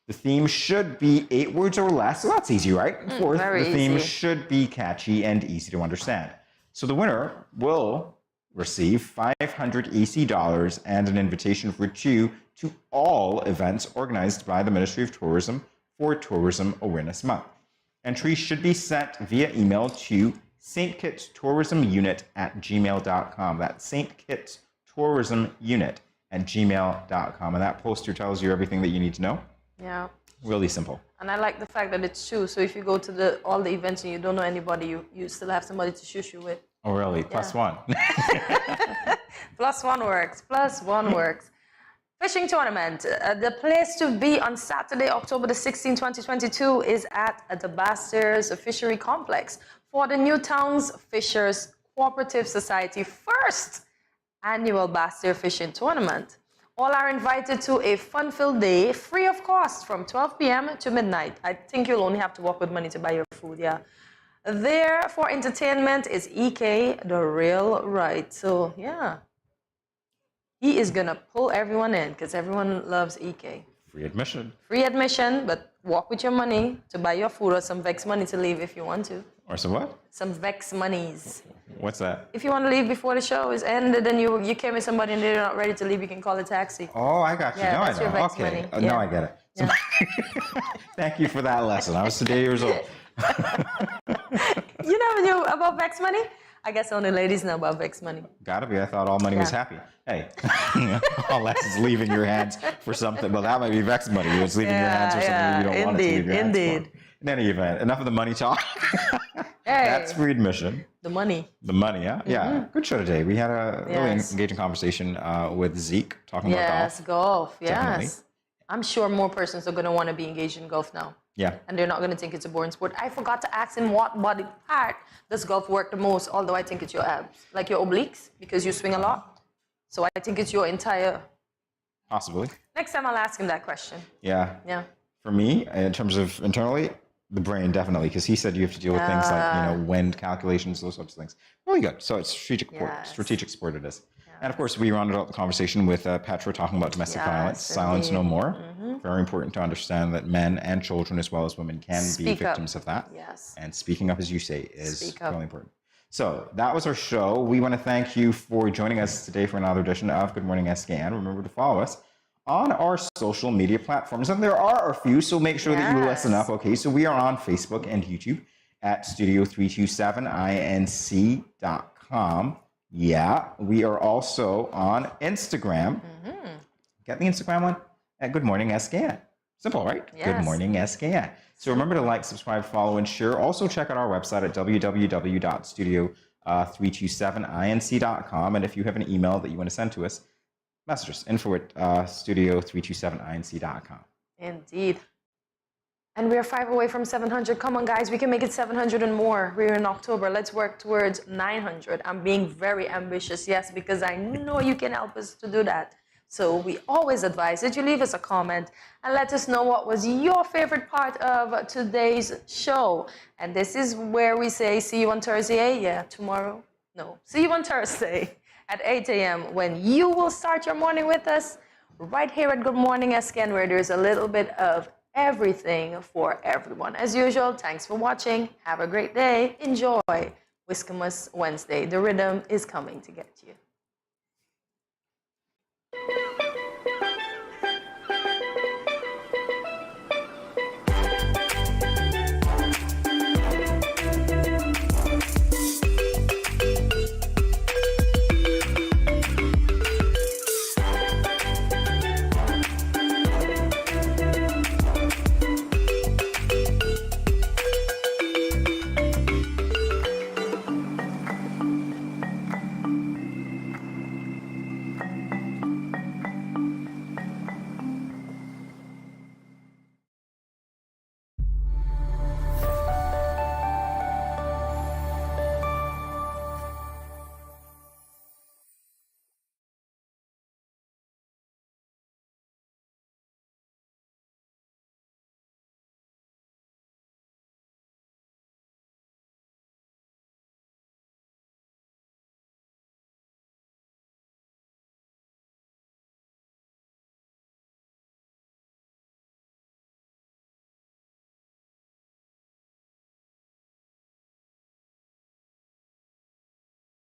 Speaker 1: the theme should be 8 words or less. So that's easy, right? Fourth, the theme should be catchy and easy to understand. So the winner will receive $500 EC and an invitation for 2 to all events organized by the Ministry of Tourism for Tourism Awareness Month. Entries should be sent via email to St. Kitts Tourism Unit at gmail.com. That's St. Kitts Tourism Unit at gmail.com. And that poster tells you everything that you need to know.
Speaker 2: Yeah.
Speaker 1: Really simple.
Speaker 2: And I like the fact that it's true. So if you go to all the events and you don't know anybody, you still have somebody to shush you with.
Speaker 1: Oh, really? Plus one.
Speaker 2: Plus one works. Plus one works. Fishing tournament. The place to be on Saturday, October the 16th, 2022 is at the Basters Fishery Complex for the Newtowns Fishers Cooperative Society first annual Baster Fishing Tournament. All are invited to a fun-filled day, free of cost, from 12 p.m. to midnight. I think you'll only have to walk with money to buy your food, yeah. There for entertainment is EK, the real right. So, yeah. He is going to pull everyone in because everyone loves EK.
Speaker 1: Free admission.
Speaker 2: Free admission, but walk with your money to buy your food or some Vex money to leave if you want to.
Speaker 1: Or some what?
Speaker 2: Some Vex monies.
Speaker 1: What's that?
Speaker 2: If you want to leave before the show is ended and you came with somebody and they're not ready to leave, you can call a taxi.
Speaker 1: Oh, I got you.
Speaker 2: Yeah,
Speaker 1: now
Speaker 2: that's
Speaker 1: I know.
Speaker 2: your Vex
Speaker 1: Okay.
Speaker 2: money.
Speaker 1: Now I get it. So, thank you for that lesson. I was today years old.
Speaker 2: You never knew about Vex money? I guess only ladies know about Vex money.
Speaker 1: Gotta be. I thought all money was happy. Hey, unless it's leaving your hands for something. Well, that might be Vex money. It's leaving your hands for something you don't want it to leave your hands for. In any event, enough of the money talk. That's free admission.
Speaker 2: The money.
Speaker 1: The money, yeah. Yeah. Good show today. We had a really engaging conversation with Zeke talking about golf.
Speaker 2: Yes, golf. Yes.
Speaker 1: Definitely.
Speaker 2: I'm sure more persons are going to want to be engaged in golf now.
Speaker 1: Yeah.
Speaker 2: And they're not going to think it's a boring sport. I forgot to ask him what body part does golf work the most, although I think it's your abs. Like your obliques, because you swing a lot. So I think it's your entire...
Speaker 1: Possibly.
Speaker 2: Next time I'll ask him that question.
Speaker 1: Yeah.
Speaker 2: Yeah.
Speaker 1: For me, in terms of internally, the brain definitely, because he said you have to deal with things like, wind calculations, those sorts of things. Really good. So it's strategic sport it is. And of course, we rounded out the conversation with Petra talking about domestic violence. Silence no more. Very important to understand that men and children, as well as women, can be victims of that.
Speaker 2: Yes.
Speaker 1: And speaking up, as you say, is really important. So that was our show. We want to thank you for joining us today for another edition of Good Morning SKN. Remember to follow us on our social media platforms. And there are a few, so make sure that you listen up. Okay, so we are on Facebook and YouTube at studio327inc.com. Yeah, we are also on Instagram. Get the Instagram one at Good Morning SKN. Simple, right?
Speaker 2: Yes.
Speaker 1: Good Morning SKN. So remember to like, subscribe, follow, and share. Also check out our website at www.studio327inc.com. And if you have an email that you want to send to us, message us, info@studio327inc.com.
Speaker 2: Indeed. And we're 5 away from 700. Come on, guys. We can make it 700 and more. We're in October. Let's work towards 900. I'm being very ambitious, yes, because I know you can help us to do that. So we always advise that you leave us a comment and let us know what was your favorite part of today's show. And this is where we say, see you on Thursday. Yeah, tomorrow. No, see you on Thursday at 8 a.m. when you will start your morning with us right here at Good Morning SKN, where there's a little bit of everything for everyone. As usual, thanks for watching. Have a great day. Enjoy Whiskermas Wednesday. The rhythm is coming to get you.